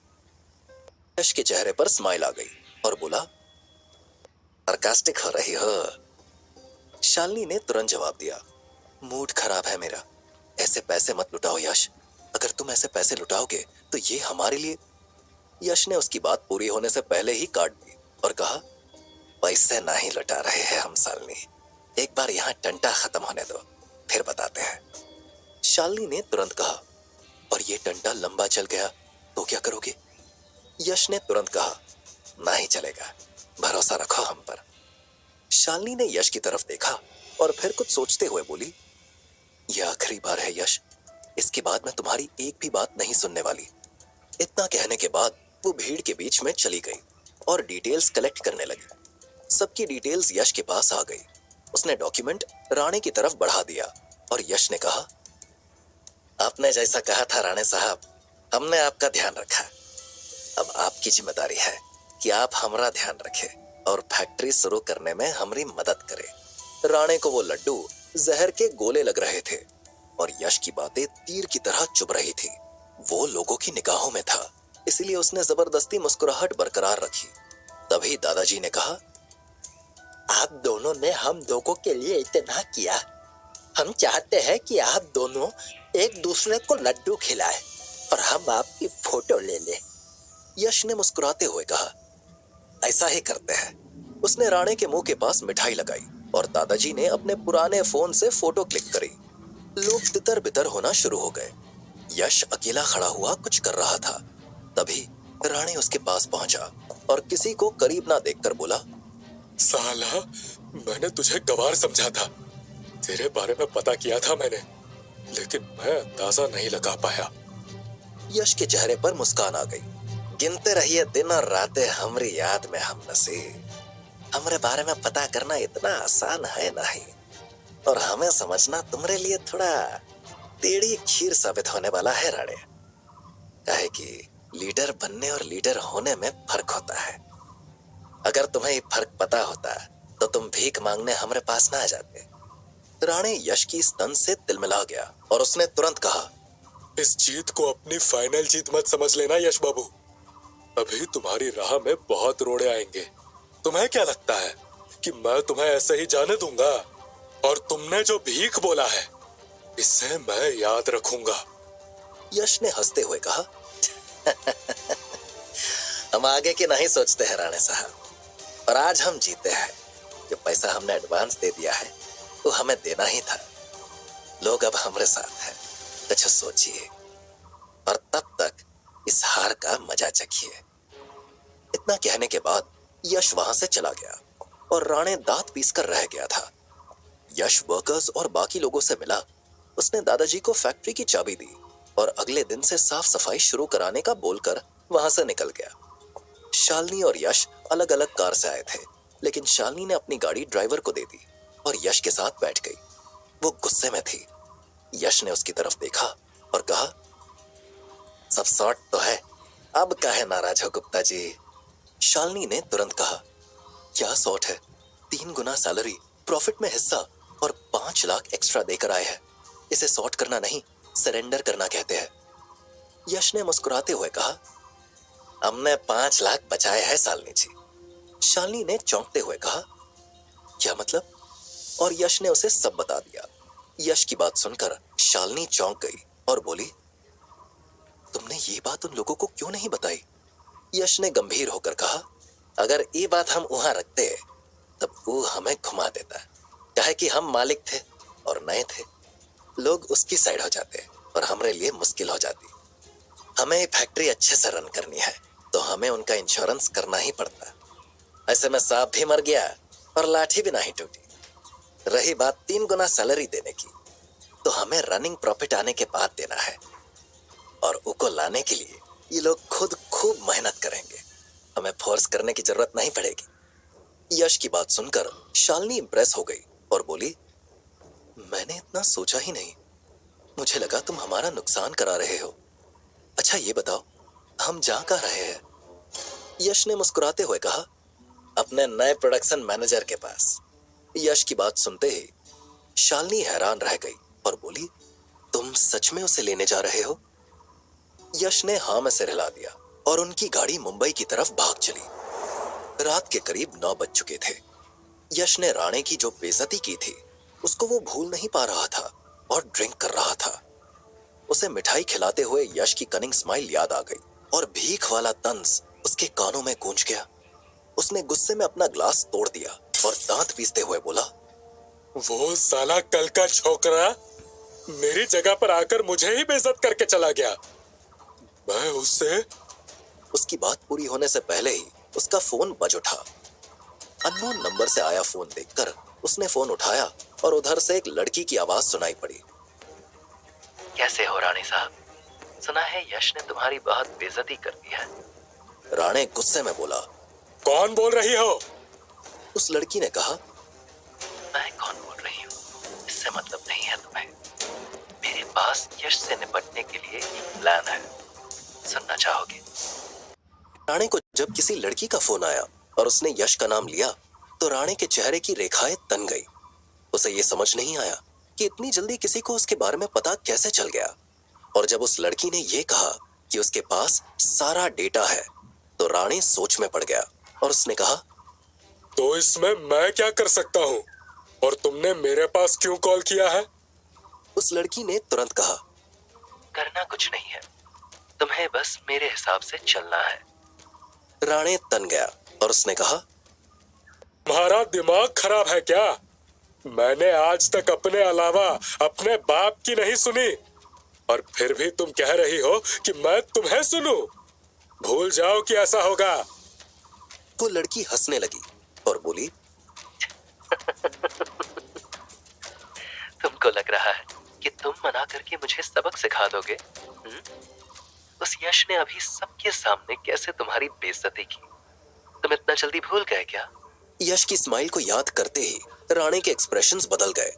यश के चेहरे पर स्माइल आ गई और बोला, सार्कास्टिक हो रही हो। शालिनी ने तुरंत जवाब दिया, मूड खराब है मेरा, ऐसे पैसे मत लुटाओ यश, अगर तुम ऐसे पैसे लुटाओगे तो ये हमारे लिए। यश ने उसकी बात पूरी होने से पहले ही काट दी और कहा, पैसे नहीं लुटा रहे हैं हम शालिनी, एक बार यहाँ टंटा खत्म होने दो, फिर बताते हैं। शालिनी ने तुरंत कहा, और ये टंटा लंबा चल गया तो क्या करोगे? यश ने तुरंत कहा, नहीं चलेगा, भरोसा रखो हम पर। शालिनी ने यश की तरफ देखा और फिर कुछ सोचते हुए बोली, यह आखिरी बार है यश, इसके बाद मैं तुम्हारी एक भी बात नहीं सुनने वाली। इतना कहने के बाद वो भीड़ के बीच में चली गई और डिटेल्स कलेक्ट करने लगी। सबकी डिटेल्स यश के पास आ गई। उसने डॉक्यूमेंट राणे की तरफ बढ़ा दिया और यश ने कहा, आपने जैसा कहा था राणे साहब, हमने आपका ध्यान रखा। अब आपकी जिम्मेदारी है कि आप हमारा ध्यान रखें और फैक्ट्री शुरू करने में हमारी मदद करें। राणे को वो लड्डू जहर के गोले लग रहे थे और यश की बातें तीर की तरह चुभ रही थी। वो लोगों की निगाहों में था, इसलिए उसने जबरदस्ती मुस्कुराहट बरकरार रखी। तभी दादाजी ने कहा, आप दोनों ने हम लोगों के लिए इतना किया, हम चाहते हैं कि आप दोनों एक दूसरे को लड्डू खिलाएं और हम आपकी फोटो ले लें। यश ने मुस्कुराते हुए कहा, ऐसा ही करते हैं। उसने राणे के मुंह के पास मिठाई लगाई और दादाजी ने अपने पुराने फोन से फोटो क्लिक करी। लोग तितर बितर होना शुरू हो गए। यश अकेला खड़ा हुआ कुछ कर रहा था। तभी राणे उसके पास पहुंचा और किसी को करीब ना देखकर बोला, साला, मैंने तुझे गवार समझा था, तेरे बारे में पता किया था मैंने, लेकिन मैं अंदाजा नहीं लगा पाया। यश के चेहरे पर मुस्कान आ गई। गिनते रहिए दिन और रातें हमारी याद में हम नसी। हमारे बारे में पता करना इतना आसान है नहीं, और हमें समझना तुम्हारे लिए थोड़ा टेढ़ी खीर साबित होने वाला है राणे। काहे कि लीडर बनने और लीडर होने में फर्क होता है। अगर तुम्हें ये फर्क पता होता तो तुम भीख मांगने हमारे पास ना आ जाते। राणे यश की इस तंज से तिलमिला गया और उसने तुरंत कहा, इस जीत को अपनी फाइनल जीत मत समझ लेना यश बाबू, अभी तुम्हारी राह में बहुत रोड़े आएंगे। तुम्हें क्या लगता है कि मैं तुम्हें ऐसे ही जाने दूंगा? और तुमने जो भीख बोला है, इसे मैं याद रखूंगा। यश ने हंसते हुए कहा, हम आगे की नहीं सोचते हैं राणे साहब, और आज हम जीते हैं। जो पैसा हमने एडवांस दे दिया है वो हमें देना ही था। लोग अब हमारे साथ हैं, कुछ सोचिए और तब तक इस हार का मजा चखिए। इतना कहने के बाद यश वहां से चला गया और राणे दांत पीसकर रह गया था। यश वर्कर्स और बाकी लोगों से मिला। उसने दादाजी को फैक्ट्री की चाबी दी और अगले दिन से साफ सफाई शुरू कराने का बोलकर वहां से निकल गया। शालिनी और यश अलग अलग कार से आए थे, लेकिन शालिनी ने अपनी गाड़ी ड्राइवर को दे दी और यश के साथ बैठ गई। वो गुस्से में थी। यश ने उसकी तरफ देखा और कहा, सब सॉर्ट तो है, अब काहे नाराज हो गुप्ता जी? शालिनी ने तुरंत कहा, क्या सॉर्ट है? 3 गुना सैलरी, प्रॉफिट में हिस्सा और 5 लाख एक्स्ट्रा देकर आए हैं। इसे सॉर्ट करना नहीं, सरेंडर करना कहते हैं। यश ने मुस्कुराते हुए कहा, हमने 5 लाख बचाए हैं शालिनी जी। शालिनी ने चौंकते हुए कहा, क्या मतलब? और यश ने उसे सब बता दिया। यश की बात सुनकर शालिनी चौंक गई और बोली, तुमने ये बात उन लोगों को क्यों नहीं बताई? यश ने गंभीर होकर कहा, अगर ये बात हम वहां रखते तब वो हमें घुमा देता। कहे कि हम मालिक थे और नए थे, लोग उसकी साइड हो जाते और हमारे लिए मुश्किल हो जाती। हमें फैक्ट्री अच्छे से रन करनी है तो हमें उनका इंश्योरेंस करना ही पड़ता। ऐसे में सांप भी मर गया और लाठी भी नहीं टूटी। रही बात 3 गुना सैलरी देने की, तो हमें रनिंग प्रॉफिट आने के बाद देना है, और उको लाने के लिए ये लोग खुद खूब मेहनत करेंगे। हमें फोर्स करने की जरूरत नहीं पड़ेगी। यश की बात सुनकर शालिनी इंप्रेस हो गई और बोली, मैंने इतना सोचा ही नहीं, मुझे लगा तुम हमारा नुकसान करा रहे हो। अच्छा ये बताओ, हम जा कहाँ रहे हैं? यश ने मुस्कुराते हुए कहा, अपने नए प्रोडक्शन मैनेजर के पास। यश की बात सुनते ही शालिनी हैरान रह गई और बोली, तुम सच में उसे लेने जा रहे हो? यश ने हाँ में सिर हिला दिया और उनकी गाड़ी मुंबई की तरफ भाग चली। रात के करीब 9 बज चुके थे। यश ने राणे की जो बेइज्जती की थी उसको वो भूल नहीं पा रहा था और ड्रिंक कर रहा था। उसे मिठाई खिलाते हुए यश की कनिंग स्माइल याद आ गई और भीख वाला तंज उसके कानों में गूंज गया। उसने गुस्से में अपना ग्लास तोड़ दिया और दांत पीसते हुए बोला, वो साला कल का छोकरा मेरी जगह पर आकर मुझे ही बेइज्जत करके चला गया। मैं उससे। उसकी बात पूरी होने से पहले ही उसका फोन बज उठा। अननोन नंबर से आया फोन देखकर उसने फोन उठाया और उधर से एक लड़की की आवाज सुनाई पड़ी। कैसे हो राणे साहब? सुना है यश ने तुम्हारी बहुत बेइज्जती कर दी है। राणे गुस्से में बोला, कौन बोल रही हो? उस लड़की ने कहा, मैं कौन बोल रही हूँ इससे मतलब नहीं है तुम्हें। मेरे पास यश से निपटने के लिए एक प्लान है, सुनना चाहोगे? राणे को जब किसी लड़की का फोन आया और उसने यश का नाम लिया तो राणे के चेहरे की रेखाएं तन गई। उसे ये समझ नहीं आया कि इतनी जल्दी किसी को उसके बारे में पता कैसे चल गया। और जब उस लड़की ने ये कहा कि उसके पास सारा डेटा है तो राणे सोच में पड़ गया और उसने कहा, तो इसमें मैं क्या कर सकता हूँ और तुमने मेरे पास क्यों कॉल किया है? उस लड़की ने तुरंत कहा, करना कुछ नहीं है, तुम्हें बस मेरे हिसाब से चलना है। राणे तन गया और उसने कहा, तुम्हारा दिमाग खराब है क्या? मैंने आज तक अपने अलावा अपने बाप की नहीं सुनी और फिर भी तुम कह रही हो कि मैं तुम्हें सुनूं। भूल जाओ कि ऐसा होगा। वो लड़की हंसने लगी और बोली, तुमको लग रहा है कि तुम मना करके मुझे सबक सिखा दोगे? उस यश ने अभी सबके सामने कैसे तुम्हारी बेइज्जती की, तुम इतना जल्दी भूल गए क्या? यश की स्माइल को याद करते ही राणे के एक्सप्रेशंस बदल गए।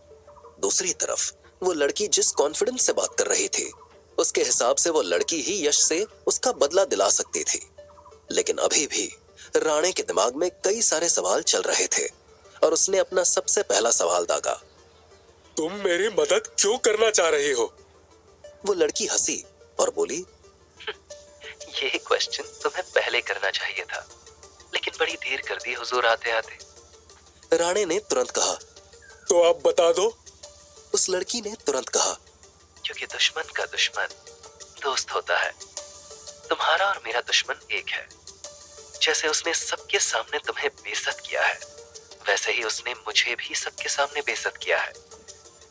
दूसरी तरफ वो लड़की जिस कॉन्फिडेंस से बात कर रही थी उसके हिसाब से वो लड़की ही यश से उसका बदला दिला सकती थी। लेकिन अभी भी राणे के दिमाग में कई सारे सवाल चल रहे थे और उसने अपना सबसे पहला सवाल दागा, तुम मेरी मदद क्यों करना चाह रही हो? वो लड़की हंसी और बोली, ये क्वेश्चन तुम्हें पहले करना चाहिए था, लेकिन बड़ी देर कर दी हुजूर आते आते। राणे ने तुरंत कहा, तो अब बता दो। उस लड़की ने तुरंत कहा, क्योंकि दुश्मन का दुश्मन दोस्त होता है। तुम्हारा और मेरा दुश्मन एक है। जैसे उसने सबके सामने तुम्हें बेइज्जत किया है वैसे ही उसने मुझे भी सबके सामने बेइज्जत किया है।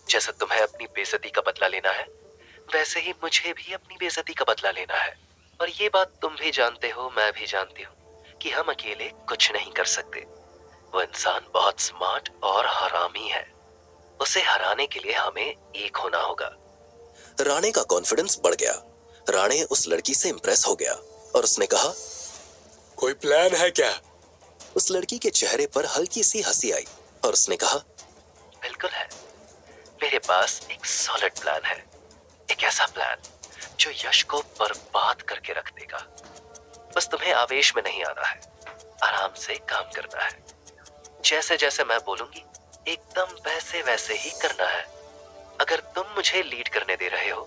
जैसे तुम्हें अपनी बेइज्जती का बदला लेना है वैसे ही मुझे भी अपनी बेइज्जती का बदला लेना है। और ये बात तुम भी जानते हो, मैं भी जानती हूँ कि हम अकेले कुछ नहीं कर सकते। वो इंसान बहुत स्मार्ट और हरामी है, उसे हराने के लिए हमें एक होना होगा। राणे का कॉन्फिडेंस बढ़ गया। राणे उस लड़की से इंप्रेस हो गया और उसने कहा, कोई प्लान है क्या? उस लड़की के चेहरे पर हल्की सी हंसी आई और उसने कहा, बिल्कुल है, मेरे पास एक सॉलिड प्लान है। एक ऐसा प्लान जो यश को बर्बाद करके रख देगा। बस तुम्हें आवेश में नहीं आना है, आराम से काम करना है। जैसे जैसे मैं बोलूंगी एकदम वैसे वैसे ही करना है। अगर तुम मुझे लीड करने दे रहे हो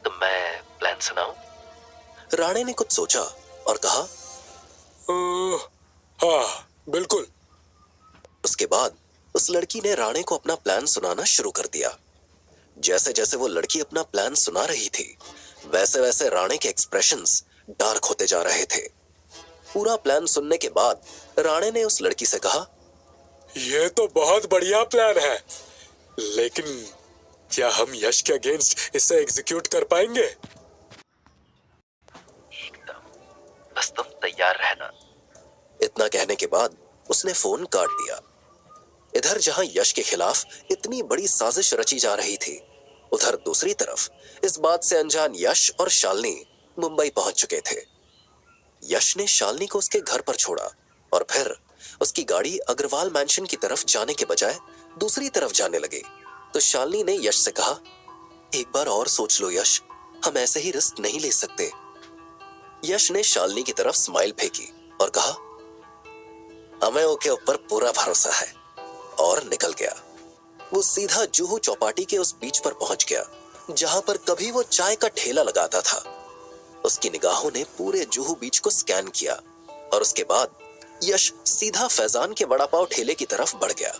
तो मैं प्लान सुनाऊं? राणे ने कुछ सोचा और कहा, हाँ बिल्कुल। उसके बाद उस लड़की ने राणे को अपना प्लान सुनाना शुरू कर दिया। जैसे जैसे वो लड़की अपना प्लान सुना रही थी वैसे वैसे राणे के एक्सप्रेशंस डार्क होते जा रहे थे। पूरा प्लान सुनने के बाद राणे ने उस लड़की से कहा, ये तो बहुत बढ़िया प्लान है, लेकिन क्या हम यश के अगेंस्ट इसे एग्जीक्यूट कर पाएंगे? एकदम, बस तुम तैयार रहना। इतना कहने के बाद उसने फोन काट दिया। इधर जहां यश के खिलाफ इतनी बड़ी साजिश रची जा रही थी, उधर दूसरी तरफ इस बात से अनजान यश और शालिनी मुंबई पहुंच चुके थे। यश ने शालिनी को उसके घर पर छोड़ा और फिर उसकी गाड़ी अग्रवाल मैंशन की तरफ जाने के बजाय दूसरी तरफ जाने लगी। तो शालिनी ने यश से कहा, एक बार और सोच लो यश, हम ऐसे ही रिस्क नहीं ले सकते। यश ने शालिनी की तरफ स्माइल फेंकी और कहा, हमें उसके ऊपर पूरा भरोसा है, और निकल गया। वो सीधा जुहू चौपाटी के उस बीच पर पहुंच गया जहां पर कभी वो चाय का ठेला लगाता था। उसकी निगाहों ने पूरे जुहू बीच को स्कैन किया और उसके बाद यश सीधा फैजान के वड़ा पाव ठेले की तरफ बढ़ गया,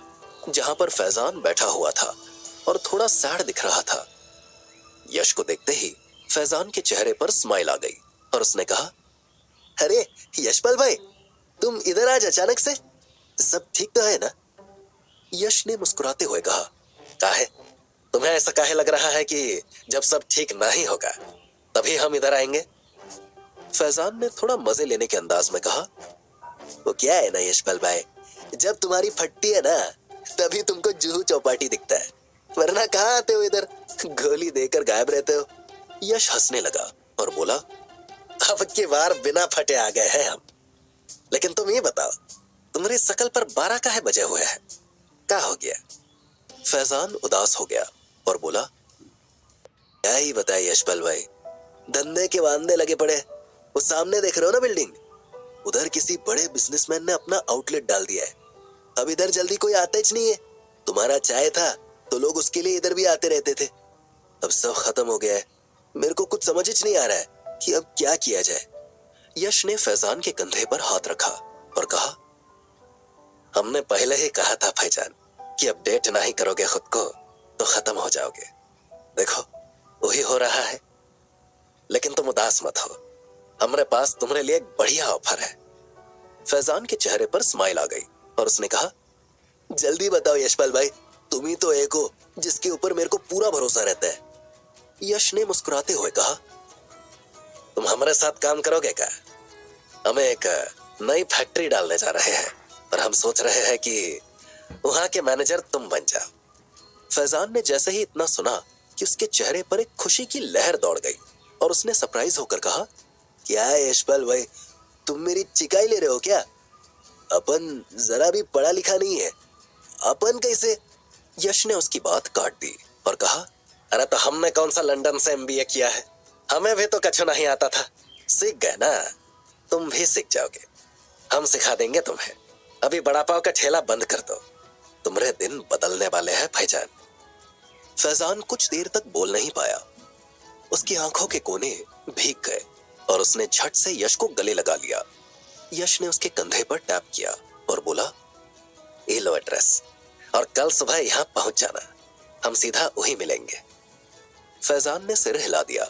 जहां पर फैजान बैठा हुआ था और थोड़ा सैड दिख रहा था। यश को देखते ही फैजान के चेहरे पर स्माइल आ गई और उसने कहा, अरे यशपाल भाई, तुम इधर आज अचानक से, सब ठीक तो है ना? यश ने मुस्कुराते हुए कहा, काहे? तुम्हें ऐसा काहे लग रहा है कि जब सब ठीक नहीं होगा तभी हम इधर आएंगे? फैजान ने थोड़ा मजे लेने के अंदाज में कहा, वो क्या है ना यशपाल भाई, जब तुम्हारी फटती है ना तभी तुमको जुहू चौपाटी दिखता है, वरना कहाँ आते हो इधर, गोली देकर गायब रहते हो। यश हंसने लगा और बोला, अब की बार बिना फटे आ गए हैं हम। लेकिन तुम ये बताओ, तुम्हारी शकल पर 12 काहे बजे हुए हैं, क्या हो गया? फैजान उदास हो गया और बोला, क्या ही बताए यशपाल भाई, धंधे के वांदे लगे पड़े। वो सामने देख रहे हो ना बिल्डिंग, उधर किसी बड़े बिजनेसमैन ने अपना आउटलेट डाल दिया है। अब इधर जल्दी कोई आता ही नहीं है। तुम्हारा चाय था तो लोग उसके लिए इधर भी आते रहते थे, अब सब खत्म हो गया है। मेरे को कुछ समझ ही नहीं आ रहा है कि अब क्या किया जाए। यश ने फैजान के कंधे पर हाथ रखा और कहा, हमने पहले ही कहा था भाईजान कि अपडेट नहीं करोगे खुद को तो खत्म हो जाओगे। देखो वही हो रहा है। लेकिन तुम उदास मत हो, हमारे पास तुम्हारे लिए एक बढ़िया ऑफर है। फैजान के चेहरे पर स्माइल आ गई और उसने कहा, जल्दी बताओ यशपाल भाई, तुम ही तो एक हो जिसके ऊपर मेरे को पूरा भरोसा रहता है। यश ने मुस्कुराते हुए कहा, तुम हमारे साथ काम करोगे क्या? हमें एक नई फैक्ट्री डालने जा रहे हैं और हम सोच रहे हैं कि वहां के मैनेजर तुम बन जाओ। फैजान ने जैसे ही इतना सुना कि उसके चेहरे पर एक खुशी की लहर दौड़ गई और उसने सरप्राइज होकर कहा, क्या है यशपाल भाई, तुम मेरी चिकाई ले रहे हो क्या? अपन जरा भी पढ़ा लिखा नहीं है, अपन कैसे? यश ने उसकी बात काट दी और कहा, अरे तो हमने कौन सा लंदन से एमबीए किया है, हमें भी तो कछु नहीं आता था। सीख गए ना, तुम भी सीख जाओगे, हम सिखा देंगे तुम्हें। अभी बड़ा पाव का ठेला बंद कर दो, तुम्हारे दिन बदलने वाले हैं भाईजान। फैजान कुछ देर तक बोल नहीं पाया, उसकी आंखों के कोने भीग गए और उसने झट से यश को गले लगा लिया। यश ने उसके कंधे पर टैप किया और बोला, ये लो एड्रेस और कल सुबह यहाँ पहुंच जाना, हम सीधा वहीं मिलेंगे। फैजान ने सिर हिला दिया।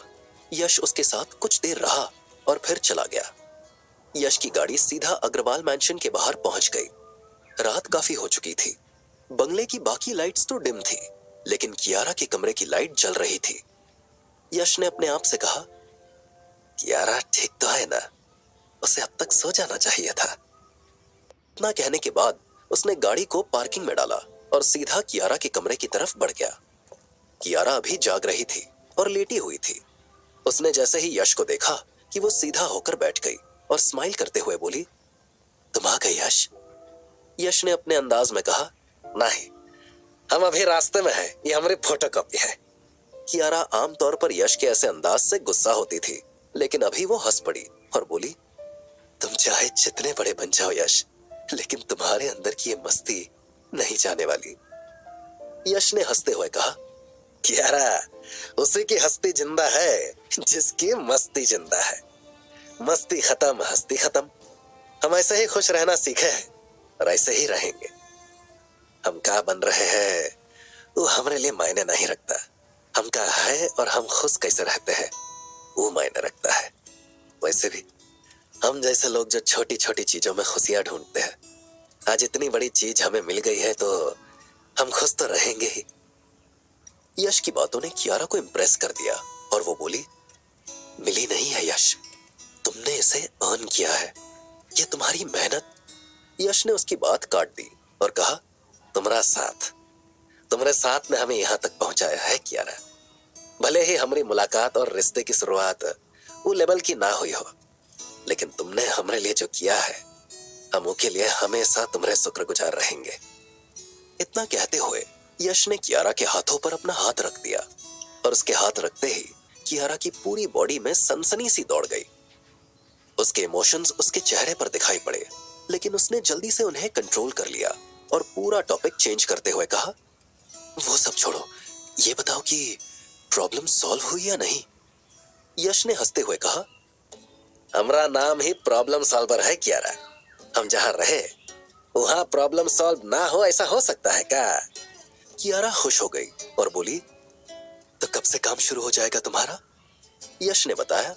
यश उसके साथ कुछ देर रहा और फिर चला गया। यश की गाड़ी सीधा अग्रवाल मैंशन के बाहर पहुंच गई। रात काफी हो चुकी थी। बंगले की बाकी लाइट्स तो डिम थी, लेकिन कियारा के कमरे की लाइट जल रही थी। यश ने अपने आप से कहा, कियारा ठीक तो है ना, उसे अब तक सो जाना चाहिए था। इतना कहने के बाद उसने गाड़ी को पार्किंग में डाला और सीधा कियारा के कमरे की तरफ बढ़ गया। कियारा अभी जाग रही थी और लेटी हुई थी। उसने जैसे ही यश को देखा कि वो सीधा होकर बैठ गई और स्माइल करते हुए बोली, तुम आ गए यश? यश ने अपने अंदाज में कहा, नहीं, हम अभी रास्ते में हैं, ये हमारी फोटोकॉपी है। कियारा आमतौर पर यश के ऐसे अंदाज से गुस्सा होती थी, लेकिन अभी वो हंस पड़ी और बोली, तुम चाहे जितने बड़े बन जाओ यश, लेकिन तुम्हारे अंदर की ये मस्ती नहीं जाने वाली। यश ने हंसते हुए कहा, कियारा, उसी की हस्ती जिंदा है जिसकी मस्ती जिंदा है। मस्ती खत्म, हस्ती खत्म। हम ऐसे ही खुश रहना सीखे हैं और ऐसे ही रहेंगे। हम क्या बन रहे हैं वो हमारे लिए मायने नहीं रखता, हम क्या है और हम खुश कैसे रहते हैं वो मायने रखता है। वैसे भी हम जैसे लोग जो छोटी छोटी चीजों में खुशियां ढूंढते हैं, आज इतनी बड़ी चीज हमें मिल गई है तो हम खुश तो रहेंगे ही। यश की बातों ने कियारा को इम्प्रेस कर दिया और वो बोली, मिली नहीं है यश, तुमने इसे अर्न किया है, ये तुम्हारी मेहनत। यश ने उसकी बात काट दी और कहा, तुम्हारे साथ ने हमें यहाँ तक पहुंचाया है कियारा। भले ही हमारी मुलाकात और रिश्ते की शुरुआत वो लेवल की ना हुई हो, लेकिन तुमने हमारे लिए जो किया है, हम उसके लिए हमेशा तुम्हारे शुक्रगुजार रहेंगे। इतना कहते हुए यश ने कियारा के हाथों पर अपना हाथ रख दिया और उसके हाथ रखते ही कियारा की पूरी बॉडी में सनसनी सी दौड़ गई। उसके इमोशंस उसके चेहरे पर दिखाई पड़े, लेकिन उसने जल्दी से उन्हें कंट्रोल कर लिया और पूरा टॉपिक चेंज करते हुए कहा, वो सब छोड़ो, ये बताओ कि प्रॉब्लम सॉल्व हुई या नहीं? यश ने हंसते हुए कहा, हमारा नाम ही प्रॉब्लम सॉल्वर है कियारा। हम जहाँ रहे वहाँ प्रॉब्लम सॉल्व ना हो ऐसा हो सकता है क्या? कियारा खुश हो गई और बोली, तो कब से काम शुरू हो जाएगा तुम्हारा? यश ने बताया,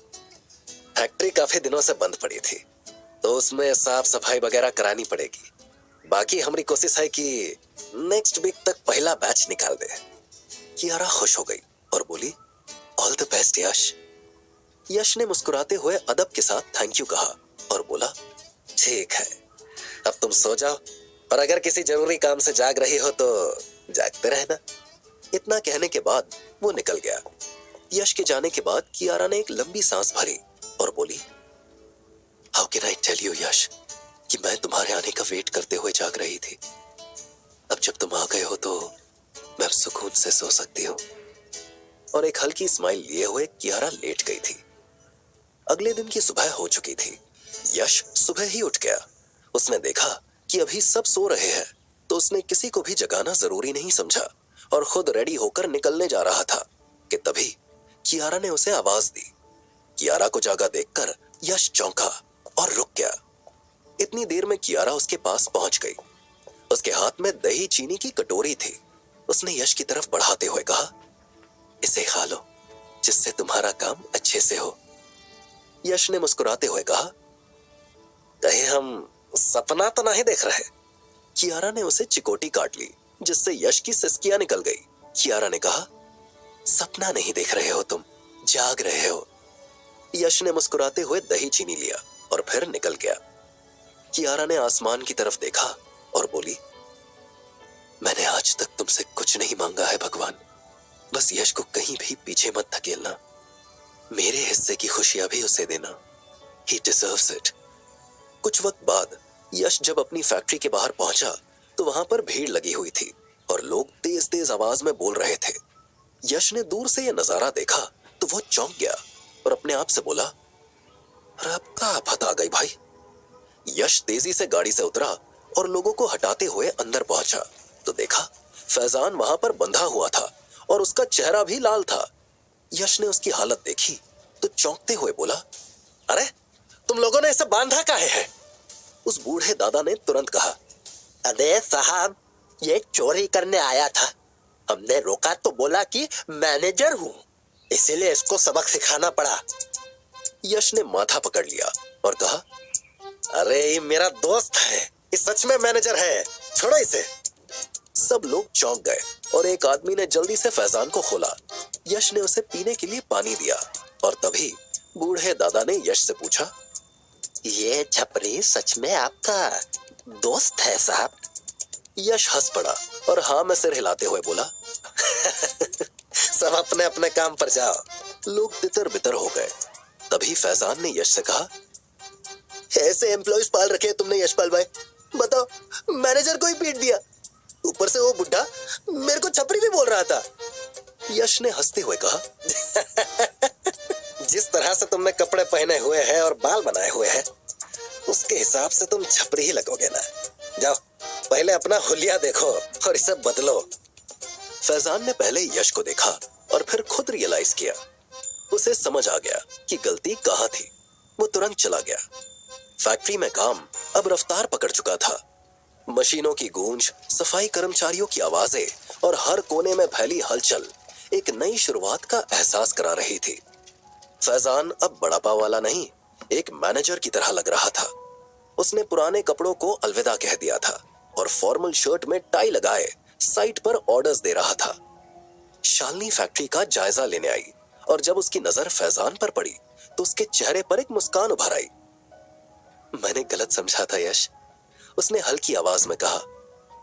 फैक्ट्री काफी दिनों से बंद पड़ी थी तो उसमें साफ सफाई वगैरह करानी पड़ेगी। बाकी हमारी कोशिश है कि नेक्स्ट वीक तक पहला बैच निकाल दे। कियारा खुश हो गई और बोली, ऑल द बेस्ट यश। यश ने मुस्कुराते हुए अदब के साथ थैंक यू कहा और बोला, ठीक है, अब तुम सो जाओ और अगर किसी जरूरी काम से जाग रही हो तो जागते रहना। इतना कहने के बाद वो निकल गया। यश के जाने के बाद कियारा ने एक लंबी सांस भरी और बोली, how can I tell you Yash कि मैं तुम्हारे आने का वेट करते हुए जाग रही थी। अब जब तुम आ गए हो तो मैं सुकून से सो सकती हूँ। और एक हल्की स्माइल लिए हुए कियारा लेट गई थी। अगले दिन की सुबह हो चुकी थी। यश सुबह ही उठ गया। उसने देखा कि अभी सब सो रहे हैं तो उसने किसी को भी जगाना जरूरी नहीं समझा और खुद रेडी होकर निकलने जा रहा था कि तभी कियारा ने उसे आवाज दी। कियारा को जागा देखकर यश चौंका और रुक गया। इतनी देर में कियारा उसके पास पहुंच गई। उसके हाथ में दही चीनी की कटोरी थी। उसने यश की तरफ बढ़ाते हुए कहा, इसे खा लो जिससे तुम्हारा काम अच्छे से हो। यश ने मुस्कुराते हुए कहा, कहीं हम सपना तो नहीं देख रहे? कियारा ने उसे चिकोटी काट ली जिससे यश की सिसकियां निकल गई। कियारा ने कहा, सपना नहीं देख रहे हो तुम, जाग रहे हो। यश ने मुस्कुराते हुए दही चीनी लिया और फिर निकल गया। कियारा ने आसमान की तरफ देखा और बोली, मैंने आज तक तुमसे कुछ नहीं मांगा है भगवान, बस यश को कहीं भी पीछे मत धकेलना। मेरे हिस्से की खुशियां भी उसे देना। He deserves it। कुछ वक्त बाद यश जब अपनी फैक्ट्री के बाहर पहुंचा तो वहां पर भीड़ लगी हुई थी और लोग तेज तेज आवाज में बोल रहे थे। यश ने दूर से यह नजारा देखा तो वो चौंक गया और अपने आप से बोला, अरे अब क्या आफत आ गई भाई। यश तेजी से गाड़ी से उतरा और लोगों को हटाते हुए अंदर पहुंचा तो देखा फैजान वहां पर बंधा हुआ था और उसका चेहरा भी लाल था। यश ने उसकी हालत देखी तो चौंकते हुए बोला, अरे तुम लोगों ने इसे बांधा काहे है? उस बूढ़े दादा ने तुरंत कहा, अरे साहब, ये चोरी करने आया था। हमने रोका तो बोला कि मैनेजर हूँ, इसीलिए इसको सबक सिखाना पड़ा। यश ने माथा पकड़ लिया और कहा, अरे ये मेरा दोस्त है, ये सच में मैनेजर है, छोड़ो इसे। सब लोग चौंक गए और एक आदमी ने जल्दी से फैजान को खोला। यश ने उसे पीने के लिए पानी दिया और तभी बूढ़े दादा ने यश से पूछा, ये छपरी सच में आपका दोस्त है साहब? यश हंस पड़ा और हाँ में सिर हिलाते हुए बोला, सब अपने अपने काम पर जाओ। लोग तितर बितर हो गए। तभी फैजान ने यश से कहा, ऐसे एम्प्लॉइज पाल रखे तुमने यशपाल भाई, बताओ मैनेजर को ही पीट दिया, ऊपर से वो बुढ़ा मेरे को छपरी भी बोल रहा था। यश ने हंसते हुए कहा, जिस तरह से तुमने कपड़े पहने हुए हैं और बाल बनाए हुए हैं उसके हिसाब से तुम छपरी ही लगोगे ना। जाओ पहले अपना हुलिया देखो और इसे बदलो। फैजान ने पहले यश को देखा और फिर खुद रियलाइज किया। उसे समझ आ गया कि गलती कहाँ थी। वो तुरंत चला गया। फैक्ट्री में काम अब रफ्तार पकड़ चुका था। मशीनों की गूंज, सफाई कर्मचारियों की आवाजें और हर कोने में फैली हलचल एक नई शुरुआत का एहसास करा रही थी। फैजान अब बड़ापा वाला नहीं, एक मैनेजर की तरह लग रहा था। उसने पुराने कपड़ों को अलविदा कह दिया था और फॉर्मल शर्ट में टाई लगाए साइट पर ऑर्डर्स दे रहा था। शालिनी फैक्ट्री का जायजा लेने आई और जब उसकी नजर फैजान पर पड़ी तो उसके चेहरे पर एक मुस्कान उभर आई। मैंने गलत समझा था यश, उसने हल्की आवाज में कहा।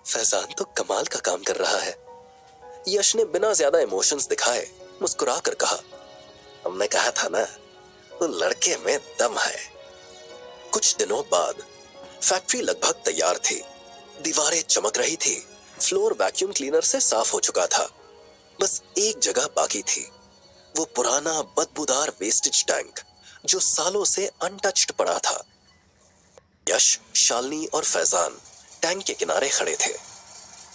फैजान तो कमाल का काम कर रहा है। यश ने बिना ज्यादा इमोशंस दिखाए मुस्कुरा कर कहा, हमने कहा था ना, वो लड़के में दम है। कुछ दिनों बाद फैक्ट्री लगभग तैयार थी। दीवारें चमक रही थी, फ्लोर वैक्यूम क्लीनर से साफ हो चुका था। बस एक जगह बाकी थी, वो पुराना बदबूदार वेस्टेज टैंक जो सालों से अनटच्ड पड़ा था। यश, शालिनी और फैजान टैंक के किनारे खड़े थे।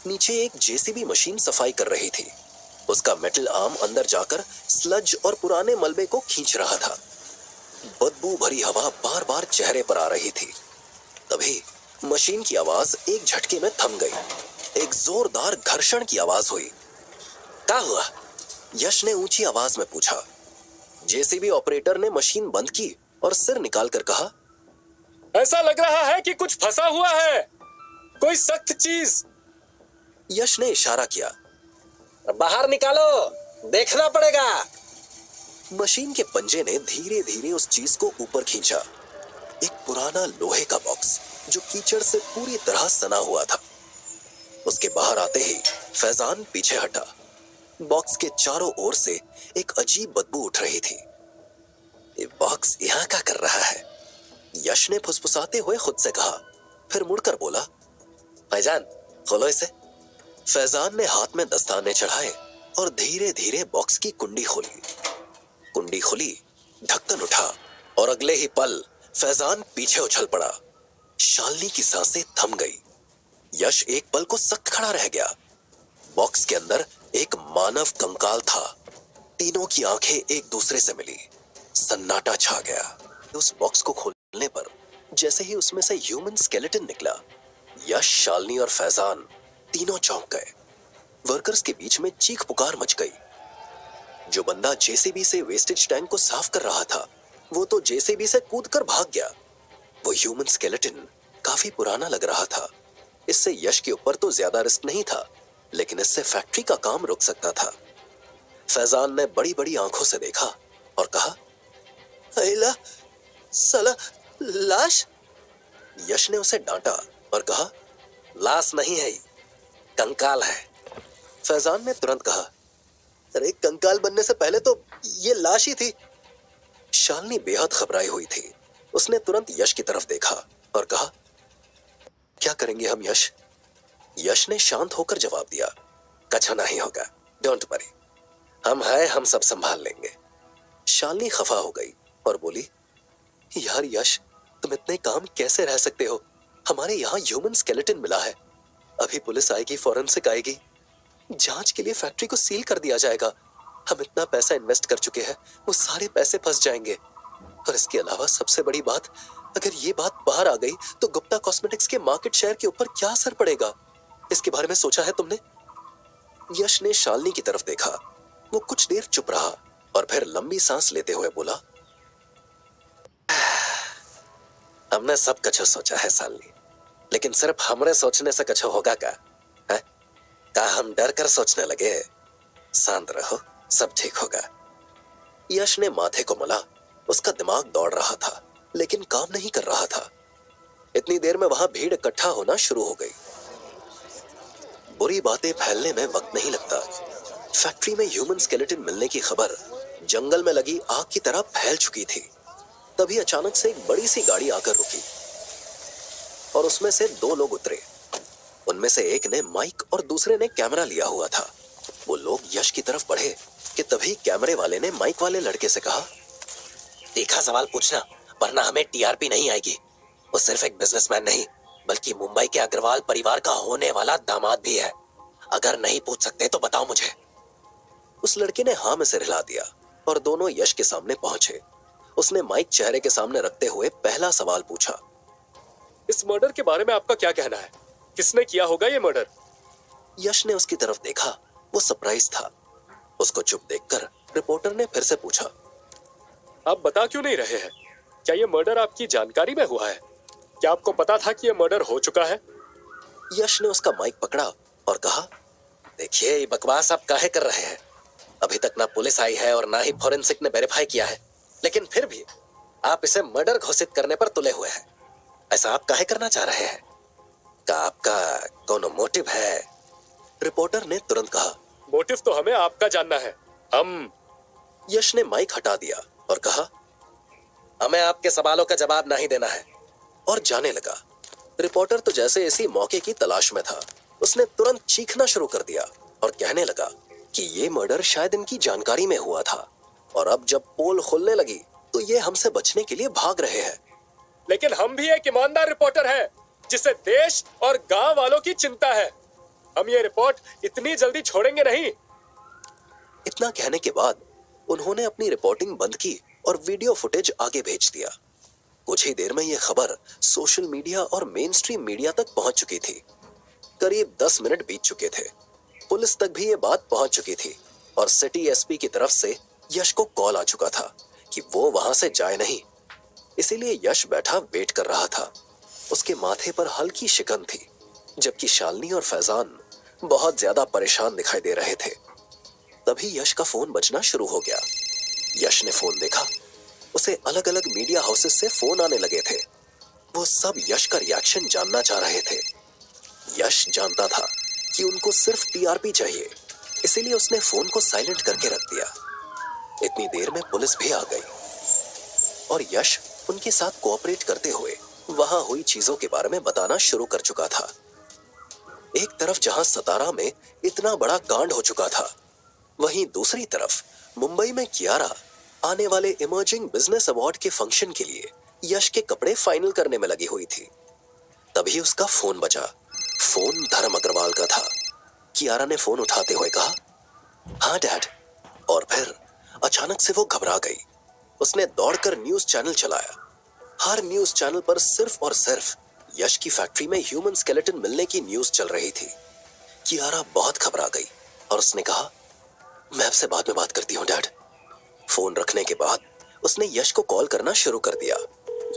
नीचे एक जेसीबी मशीन सफाई कर रही थी। उसका मेटल आर्म अंदर जाकर स्लज और पुराने मलबे को खींच रहा था। बदबू भरी हवा बार बार चेहरे पर आ रही थी। तभी मशीन की आवाज एक झटके में थम गई। एक जोरदार घर्षण की आवाज हुई। क्या हुआ? यश ने ऊंची आवाज में पूछा। जेसीबी ऑपरेटर ने मशीन बंद की और सिर निकालकर कहा, ऐसा लग रहा है कि कुछ फंसा हुआ है, कोई सख्त चीज। यश ने इशारा किया। बाहर निकालो, देखना पड़ेगा। मशीन के पंजे ने धीरे धीरे उस चीज को ऊपर खींचा। एक पुराना लोहे का बॉक्स जो कीचड़ से पूरी तरह सना हुआ था। उसके बाहर आते ही फैजान पीछे हटा। बॉक्स के चारों ओर से एक अजीब बदबू उठ रही थी। ये बॉक्स यहाँ क्या कर रहा है? यश ने फुसफुसाते हुए खुद से कहा, फिर मुड़कर बोला, फैजान खोलो इसे। फैजान ने हाथ में दस्ताने चढ़ाए और धीरे धीरे बॉक्स की कुंडी खोली। कुंडी खुली, ढक्कन उठा और अगले ही पल फैजान पीछे उछल पड़ा। शालिनी की सांसें थम गई। यश एक पल को सख्त खड़ा रह गया। बॉक्स के अंदर एक मानव कंकाल था। तीनों की आंखें एक दूसरे से मिली। सन्नाटा छा गया। उस बॉक्स को खोलने पर जैसे ही उसमें से ह्यूमन स्केलेटन निकला, यश, शालिनी और फैजान तीनों चौंक गए। वर्कर्स के बीच में चीख पुकार मच गई। जो बंदा जेसीबी से वेस्टेज टैंक को साफ कर रहा था, वो तो जेसीबी से कूदकर भाग गया। वो ह्यूमन स्केलेटन काफी पुराना लग रहा था। इससे यश के ऊपर तो ज्यादा रिस्क नहीं था, लेकिन इससे फैक्ट्री का काम रुक सकता था। फैजान ने बड़ी बड़ी आंखों से देखा और कहा, अला, साला लाश। यश ने उसे डांटा और कहा, लाश नहीं है, कंकाल है। फैजान ने तुरंत कहा, अरे कंकाल बनने से पहले तो ये लाश ही थी। शालिनी बेहद घबराई हुई थी। उसने तुरंत यश की तरफ देखा और कहा, क्या करेंगे हम यश? यश ने शांत होकर जवाब दिया, कछ नहीं होगा, डोंट वरी, हम हैं, हम सब संभाल लेंगे। शालिनी खफा हो गई और बोली, यार यश, तुम इतने काम कैसे रह सकते हो? हमारे यहाँ ह्यूमन स्केलेटन मिला है। अभी पुलिस आएगी, फॉरेंसिक आएगी, जांच के लिए फैक्ट्री को सील कर दिया जाएगा। हम इतना पैसा इन्वेस्ट कर चुके हैं, वो सारे पैसे फंस जाएंगे। और इसके अलावा सबसे बड़ी बात, अगर ये बात बाहर आ गई तो गुप्ता कॉस्मेटिक्स के मार्केट शेयर के ऊपर क्या असर पड़ेगा? इसके बारे में सोचा है तुमने? यश ने शालिनी की तरफ देखा। वो कुछ देर चुप रहा और फिर लंबी सांस लेते हुए बोला, हमने सब कुछ सोचा है शालिनी, लेकिन सिर्फ हमरे सोचने से कुछ होगा क्या? है? क्या हम डर कर सोचने लगे? शांत रहो, सब ठीक होगा। यश ने माथे को मला। उसका दिमाग दौड़ रहा था, लेकिन काम नहीं कर रहा था। इतनी देर में वहां भीड़ इकट्ठा होना शुरू हो गई। बुरी बातें फैलने में वक्त नहीं लगता। फैक्ट्री में ह्यूमन स्केलेटन मिलने की खबर जंगल में लगी आग की तरह फैल चुकी थी। तभी अचानक से एक बड़ी सी गाड़ी आकर रुकी और उसमें से दो लोग उतरे। उनमें से एक ने माइक और दूसरे ने कैमरा लिया हुआ था। वो लोग यश की तरफ बढ़े कि तभी कैमरे वाले ने माइक वाले लड़के से कहा, तीखा सवाल पूछना, वरना हमें टीआरपी नहीं आएगी। वो सिर्फ एक बिजनेसमैन नहीं, बल्कि मुंबई के अग्रवाल परिवार का होने वाला दामाद भी है। अगर नहीं पूछ सकते तो बताओ मुझे। उस लड़के ने हाँ में सिर हिला दिया और दोनों यश के सामने पहुंचे। उसने माइक चेहरे के सामने रखते हुए पहला सवाल पूछा, इस मर्डर के बारे में आपका क्या कहना है? किसने किया होगा ये मर्डर? यश ने उसकी तरफ देखा। वो सरप्राइज था। उसको चुप देखकर रिपोर्टर ने फिर से पूछा, आप बता क्यों नहीं रहे हैं? क्या ये मर्डर आपकी जानकारी में हुआ है? क्या आपको पता था कि ये मर्डर हो चुका है? यश ने उसका माइक पकड़ा और कहा, देखिए, ये बकवास आप काहे कर रहे हैं? अभी तक ना पुलिस आई है और ना ही फॉरेंसिक ने वेरीफाई किया है, लेकिन फिर भी आप इसे मर्डर घोषित करने पर तुले हुए हैं। ऐसा आप काहे करना चाह रहे हैं? क्या आपका कोनो मोटिव है? रिपोर्टर ने तुरंत कहा, मोटिव तो हमें आपका जानना है। हम यश ने माइक हटा दिया और कहा, हमें आपके सवालों का जवाब नहीं देना है, और जाने लगा। रिपोर्टर तो जैसे इसी मौके की तलाश में था। उसने तुरंत चीखना शुरू कर दिया और कहने लगा कि ये मर्डर शायद इनकी जानकारी में हुआ था, और अब जब पोल खुलने लगी तो ये हमसे बचने के लिए भाग रहे हैं। लेकिन हम भी एक ईमानदार रिपोर्टर हैं, जिसे देश और गांव वालों की चिंता है। हम ये रिपोर्ट इतनी जल्दी छोड़ेंगे नहीं। इतना कहने के बाद उन्होंने अपनी रिपोर्टिंग बंद की और वीडियो फुटेज आगे भेज दिया। कुछ ही देर में यह खबर सोशल मीडिया और मेन स्ट्रीम मीडिया तक पहुंच चुकी थी। करीब 10 मिनट बीत चुके थे। पुलिस तक भी ये बात पहुंच चुकी थी और सिटी एसपी की तरफ से यश को कॉल आ चुका था कि वो वहां से जाए नहीं। इसीलिए यश बैठा वेट कर रहा था। उसके माथे पर हल्की शिकन थी, जबकि शालिनी और फैजान बहुत ज्यादा परेशान दिखाई दे रहे थे। तभी यश का फोन बजना शुरू हो गया। यश ने फोन देखा। उसे अलग अलग मीडिया हाउसेस से फोन आने लगे थे। वो सब यश का रिएक्शन जानना चाह रहे थे। यश जानता था कि उनको सिर्फ टीआरपी चाहिए, इसीलिए उसने फोन को साइलेंट करके रख दिया। इतनी देर में पुलिस भी आ गई और यश उनके साथ कोऑपरेट करते हुए वहां हुई चीजों के बारे में बताना शुरू कर चुका था। एक तरफ जहां सतारा में इतना बड़ा कांड हो चुका था, वहीं दूसरी तरफ मुंबई में कियारा आने वाले इमर्जिंग बिजनेस अवार्ड के फंक्शन के लिए यश के कपड़े फाइनल करने में लगी हुई थी। तभी उसका फोन बजा। फोन धर्म अग्रवाल का था। कियारा ने फोन उठाते हुए कहा, हाँ डैड। और फिर अचानक से वो घबरा गई। उसने दौड़कर न्यूज चैनल चलाया। हर न्यूज चैनल पर सिर्फ और सिर्फ यश की फैक्ट्री में ह्यूमन स्केलेटन मिलने की न्यूज चल रही थी। कियारा बहुत घबरा गई और उसने कहा, मैं आपसे बाद में बात करती हूँ डैड। फोन रखने के बाद उसने यश को कॉल करना शुरू कर दिया,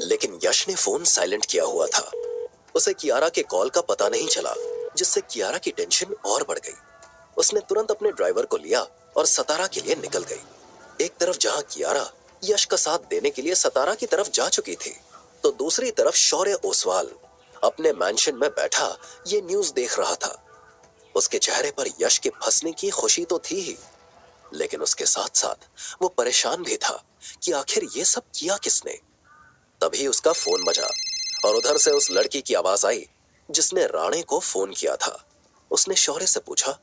लेकिन यश ने फोन साइलेंट किया हुआ था। उसे कियारा के कॉल का पता नहीं चला, जिससे कियारा की टेंशन और बढ़ गई। उसने तुरंत अपने ड्राइवर को लिया और सतारा के लिए निकल गई। एक तरफ जहां कियारा यश का साथ देने के लिए सतारा की तरफ जा चुकी थी, तो दूसरी तरफ शौर्य ओसवाल अपने मैंशन में बैठा ये न्यूज देख रहा था। उसके चेहरे पर यश के फंसने की खुशी तो थी ही, लेकिन उसके साथ साथ वो परेशान भी था कि आखिर ये सब किया किसने। तभी उसका फोन बजा और उधर से उस लड़की की आवाज आई जिसने राणे को फोन किया था। उसने शौर्य से पूछा,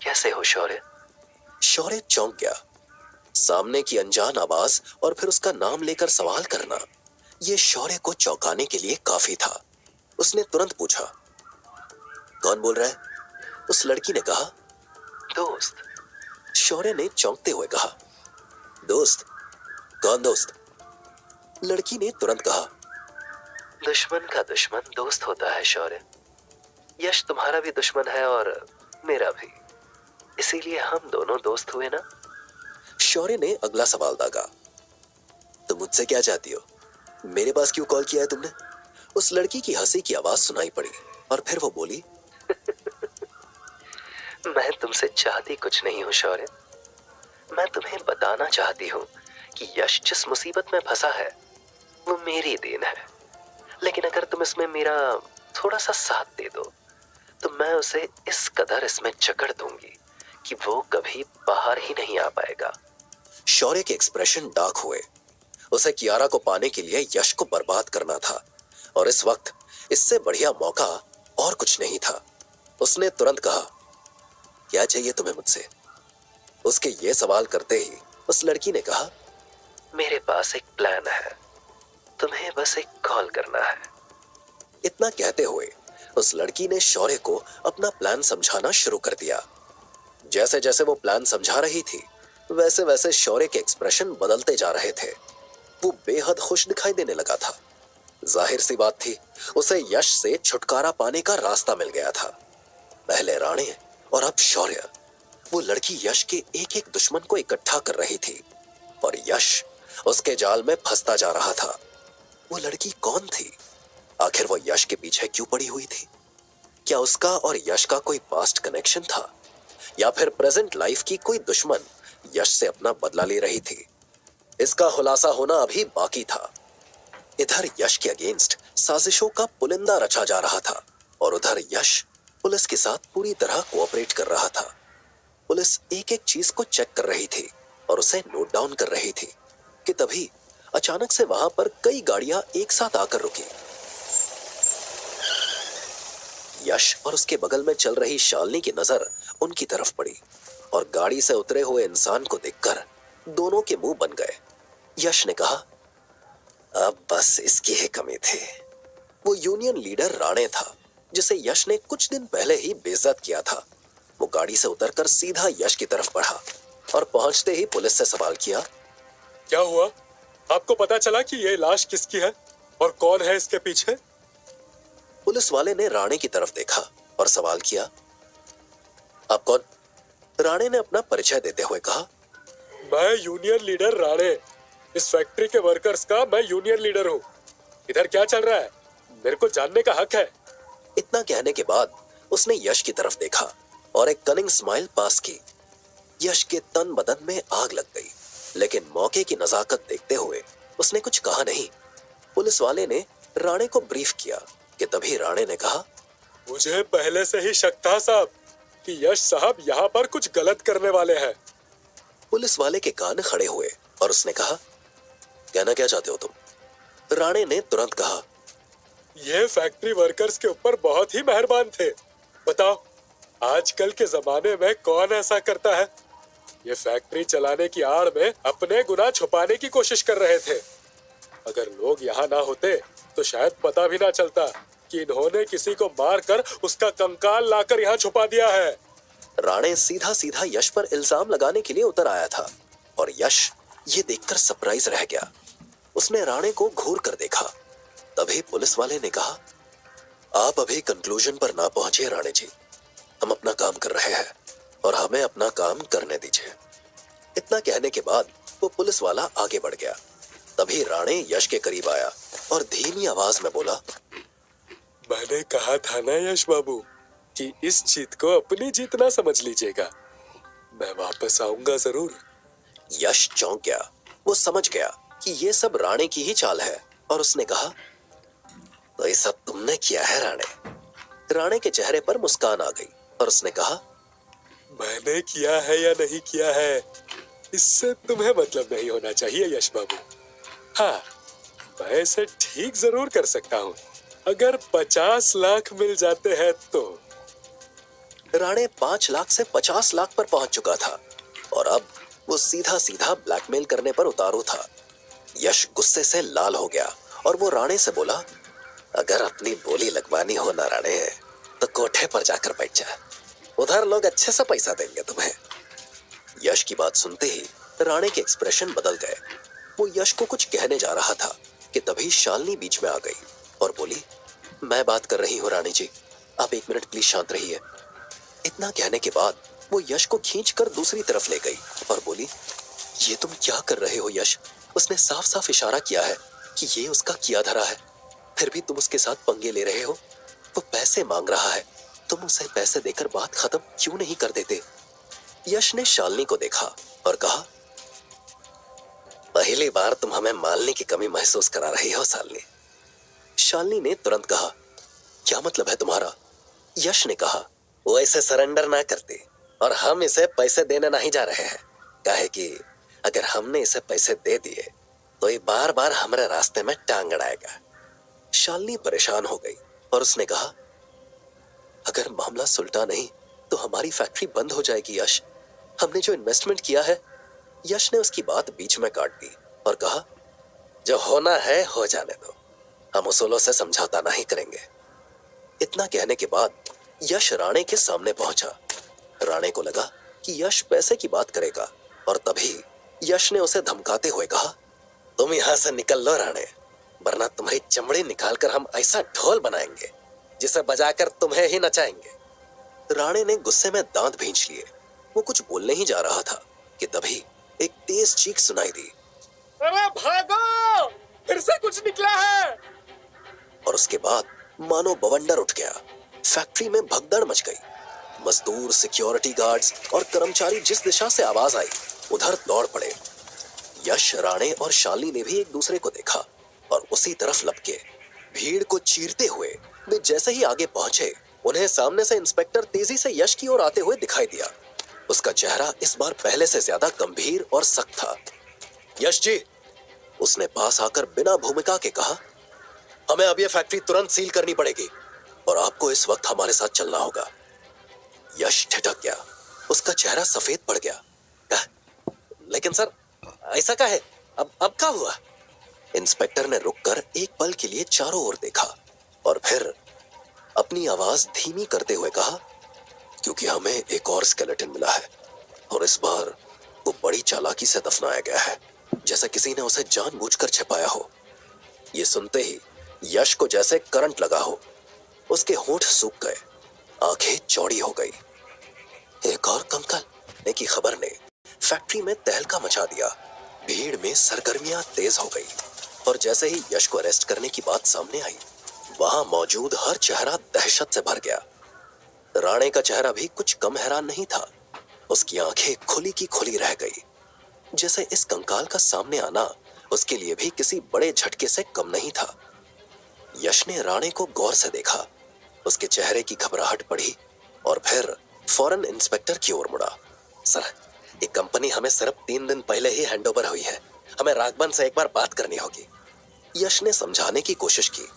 कैसे हो शौर्य? शौर्य चौंक गया। सामने की अनजान आवाज और फिर उसका नाम लेकर सवाल करना, ये शौर्य को चौंकाने के लिए काफी था। उसने तुरंत पूछा, कौन बोल रहा है? उस लड़की ने कहा, दोस्त। शौर्य ने चौंकते हुए कहा, दोस्त? कौन दोस्त? लड़की ने तुरंत कहा, दुश्मन का दुश्मन दोस्त होता है शौर्य। यश तुम्हारा भी दुश्मन है और मेरा भी, इसीलिए हम दोनों दोस्त हुए ना। शौर्य ने अगला सवाल दागा, तुम मुझसे क्या चाहती हो? मेरे पास क्यों कॉल किया है तुमने? उस लड़की की हंसी की आवाज सुनाई पड़ी और फिर वो बोली, मैं तुमसे चाहती कुछ नहीं हूँ शौर्य। मैं तुम्हें बताना चाहती हूँ कि यश जिस मुसीबत में फंसा है वो मेरी देन है, लेकिन अगर तुम इसमें मेरा थोड़ा सा साथ दे दो तो मैं उसे इस कदर इसमें जकड़ दूंगी कि वो कभी बाहर ही नहीं आ पाएगा। शौर्य के एक्सप्रेशन डार्क हुए। उसे कियारा को पाने के लिए यश को बर्बाद करना था और इस वक्त इससे बढ़िया मौका और कुछ नहीं था। उसने तुरंत कहा, क्या चाहिए तुम्हें मुझसे? उसके ये सवाल करते ही उस लड़की ने कहा, मेरे पास एक प्लान है, तुम्हें बस एक कॉल करना है। इतना कहते हुए उस लड़की ने शौर्य को अपना प्लान समझाना शुरू कर दिया। जैसे जैसे वो प्लान समझा रही थी, वैसे वैसे शौर्य के एक्सप्रेशन बदलते जा रहे थे। वो बेहद खुश दिखाई देने लगा था। जाहिर सी बात थी, उसे यश से छुटकारा पाने का रास्ता मिल गया था। पहले राणे और अब शौर्य। वो लड़की यश के एक एक दुश्मन को इकट्ठा कर रही थी और यश उसके जाल में फंसता जा रहा था। वो लड़की कौन थी? आखिर वो यश के पीछे क्यों पड़ी हुई थी? क्या उसका और यश का कोई पास्ट कनेक्शन था, या फिर प्रेजेंट लाइफ की कोई दुश्मन यश से अपना बदला ले रही थी? इसका खुलासा होना अभी बाकी था। इधर यश के अगेंस्ट साजिशों का पुलिंदा रचा जा रहा था और उधर यश पुलिस के साथ पूरी तरह कोऑपरेट कर रहा था। पुलिस एक एक चीज को चेक कर रही थी और उसे नोट डाउन कर रही थी कि तभी अचानक से वहां पर कई गाड़ियां एक साथ आकर रुकी। यश और उसके बगल में चल रही शालिनी की नजर उनकी तरफ पड़ी और गाड़ी से उतरे हुए इंसान को देखकर दोनों के मुंह बन गए। यश ने कहा, अब बस इसकी ही कमी थी। वो यूनियन लीडर राणे था जिसे यश ने कुछ दिन पहले ही बेइज्जत किया था। वो गाड़ी से उतरकर सीधा यश की तरफ बढ़ा और पहुंचते ही पुलिस से सवाल किया, क्या हुआ? आपको पता चला कि ये लाश किसकी है और कौन है इसके पीछे? पुलिस वाले ने राणे की तरफ देखा और सवाल किया, आप कौन? राणे ने अपना परिचय देते हुए कहा, मैं यूनियन लीडर राणे, इस फैक्ट्री के वर्कर्स का मैं यूनियन लीडर हूँ। इधर क्या चल रहा है? मेरे को जानने का हक है। इतना कहने के बाद उसने यश की तरफ देखा और एक कनिंग स्माइल पास की। यश के तन बदन में आग लग गई, लेकिन मौके की नजाकत देखते हुए उसने कुछ कहा नहीं। पुलिस वाले ने राणे को ब्रीफ किया कि तभी राणे ने कहा, मुझे पहले से ही शक था साहब कि यश साहब यहाँ पर कुछ गलत करने वाले हैं। पुलिस वाले के कान खड़े हुए और उसने कहा, कहना क्या चाहते हो तुम? राणे ने तुरंत कहा, ये फैक्ट्री वर्कर्स के ऊपर बहुत ही मेहरबान थे। बताओ, आजकल के जमाने में कौन ऐसा करता है? ये फैक्ट्री चलाने की आड़ में अपने गुनाह छुपाने की कोशिश कर रहे थे। अगर लोग यहाँ ना होते तो शायद पता भी ना चलता कि इन्होंने किसी को मारकर उसका कंकाल लाकर यहाँ छुपा दिया है। राणे सीधा सीधा यश पर इल्जाम लगाने के लिए उतर आया था और यश ये देखकर सरप्राइज रह गया। उसने राणे को घूर कर देखा। तभी पुलिस वाले ने कहा, आप अभी कंक्लूजन पर ना पहुंचे राणे जी, हम अपना काम कर रहे हैं और हमें अपना काम करने दीजिए। इतना कहने के बाद वो पुलिस वाला आगे बढ़ गया। तभी राणे यश के करीब आया और धीमी आवाज में बोला, मैंने कहा था ना यश बाबू कि इस जीत को अपनी जीत ना समझ लीजिएगा। मैं वापस आऊंगा जरूर। यश चौंक गया। वो समझ गया कि ये सब राणे की ही चाल है और उसने कहा, तो ये सब तुमने किया है राणे? राणे के चेहरे पर मुस्कान आ गई और उसने कहा, मैंने किया है या नहीं किया है इससे तुम्हें मतलब नहीं होना चाहिए यश बाबू। हाँ, मैं इसे ठीक जरूर कर सकता हूँ अगर 50 लाख मिल जाते हैं तो। राणे 5 लाख से 50 लाख पर पहुंच चुका था और अब वो सीधा सीधा ब्लैकमेल करने पर उतारू था। यश गुस्से से लाल हो गया और वो राणे से बोला, अगर अपनी बोली लगवानी हो ना राणे तो कोठे पर जाकर बैठ जा, उधर लोग अच्छे से पैसा देंगे तुम्हें। यश की बात सुनते ही राणे के एक्सप्रेशन बदल गए। वो यश को कुछ कहने जा रहा था कि तभी शालिनी बीच में आ गई और बोली, मैं बात कर रही हूँ रानी जी, आप 1 मिनट प्लीज शांत रहिए। इतना कहने के बाद वो यश को खींचकर दूसरी तरफ ले गई और बोली, ये तुम क्या कर रहे हो यश? उसने साफ साफ इशारा किया है कि ये उसका किया धरा है, फिर भी तुम उसके साथ पंगे ले रहे हो। वो पैसे मांग रहा है, तुम उसे पैसे देकर बात खत्म क्यों नहीं कर देते? यश ने शालिनी को देखा और कहा, पहली बार तुम हमें मालने की कमी महसूस करा रही हो शालिनी। शालिनी ने तुरंत कहा, क्या मतलब है तुम्हारा? यश ने कहा, वो ऐसे सरेंडर ना करती और हम इसे पैसे देने नहीं जा रहे हैं, काहे कि अगर हमने इसे पैसे दे दिए तो ये बार बार हमारे रास्ते में टांग अड़ाएगा। शालिनी परेशान हो गई और उसने कहा, अगर मामला सुलटा नहीं तो हमारी फैक्ट्री बंद हो जाएगी यश, हमने जो इन्वेस्टमेंट किया है। यश ने उसकी बात बीच में काट दी और कहा, जो होना है हो जाने दो, हम उसूलों से समझौता नहीं करेंगे। इतना कहने के बाद यश राणे के सामने पहुंचा। राणे को लगा कि यश पैसे की बात करेगा और तभी यश ने उसे धमकाते हुए कहा, तुम यहां से निकल लो राणे, वरना तुम्हारी चमड़ी निकालकर हम ऐसा ढोल बनाएंगे जिसे बजाकर तुम्हें ही नचाएंगे। राणे ने गुस्से में दांत भींच लिए। वो कुछ बोलने ही जा रहा था कि तभी एक तेज चीख सुनाई दी, अरे भागो, फिर से कुछ निकला है। और उसके बाद मानो बवंडर उठ गया। फैक्ट्री में भगदड़ मच गई। मजदूर, सिक्योरिटी गार्ड्स और कर्मचारी जिस दिशा से आवाज आई उधर दौड़ पड़े। यश, राणे और शालिनी ने भी एक दूसरे को देखा और उसी तरफ लपके। भीड़ को चीरते हुए वे जैसे ही आगे पहुंचे, उन्हें सामने से इंस्पेक्टर तेजी से यश की ओर आते हुए दिखाई दिया। उसका चेहरा इस बार पहले से ज्यादा गंभीर और सख्त था। यश जी, उसने पास आकर बिना भूमिका के कहा, हमें अब यह फैक्ट्री तुरंत सील करनी पड़ेगी और आपको इस वक्त हमारे साथ चलना होगा। यश ठिठक गया, उसका चेहरा सफेद पड़ गया। लेकिन सर, ऐसा क्या है? अब क्या हुआ? इंस्पेक्टर ने रुककर एक पल के लिए चारों ओर देखा और फिर अपनी आवाज धीमी करते हुए कहा, क्योंकि हमें एक और स्केलेटन मिला है और इस बार वो बड़ी चालाकी से दफनाया गया है। जैसे किसी ने उसे जानबूझकर छिपाया हो। ये सुनते ही यश को जैसे करंट लगा हो। उसके होंठ सूख गए, आंखें चौड़ी हो गई। एक और कंकाल की खबर ने फैक्ट्री में तहलका मचा दिया। भीड़ में सरगर्मियां तेज हो गई और जैसे ही यश को अरेस्ट करने की बात सामने आई, वहां मौजूद हर चेहरा दहशत से भर गया। राणे का चेहरा भी कुछ कम हैरान नहीं था। उसकी आंखें खुली की खुली रह गई, जैसे इस कंकाल का सामने आना उसके लिए भी किसी बड़े झटके से कम नहीं था। यश ने राणे को गौर से देखा, उसके चेहरे की घबराहट बढ़ी और फिर फौरन इंस्पेक्टर की ओर मुड़ा। सर, ये कंपनी हमें सिर्फ 3 दिन पहले ही हैंडओवर हुई है, हमें राघवन से एक बार बात करनी होगी। यश ने समझाने की कोशिश की।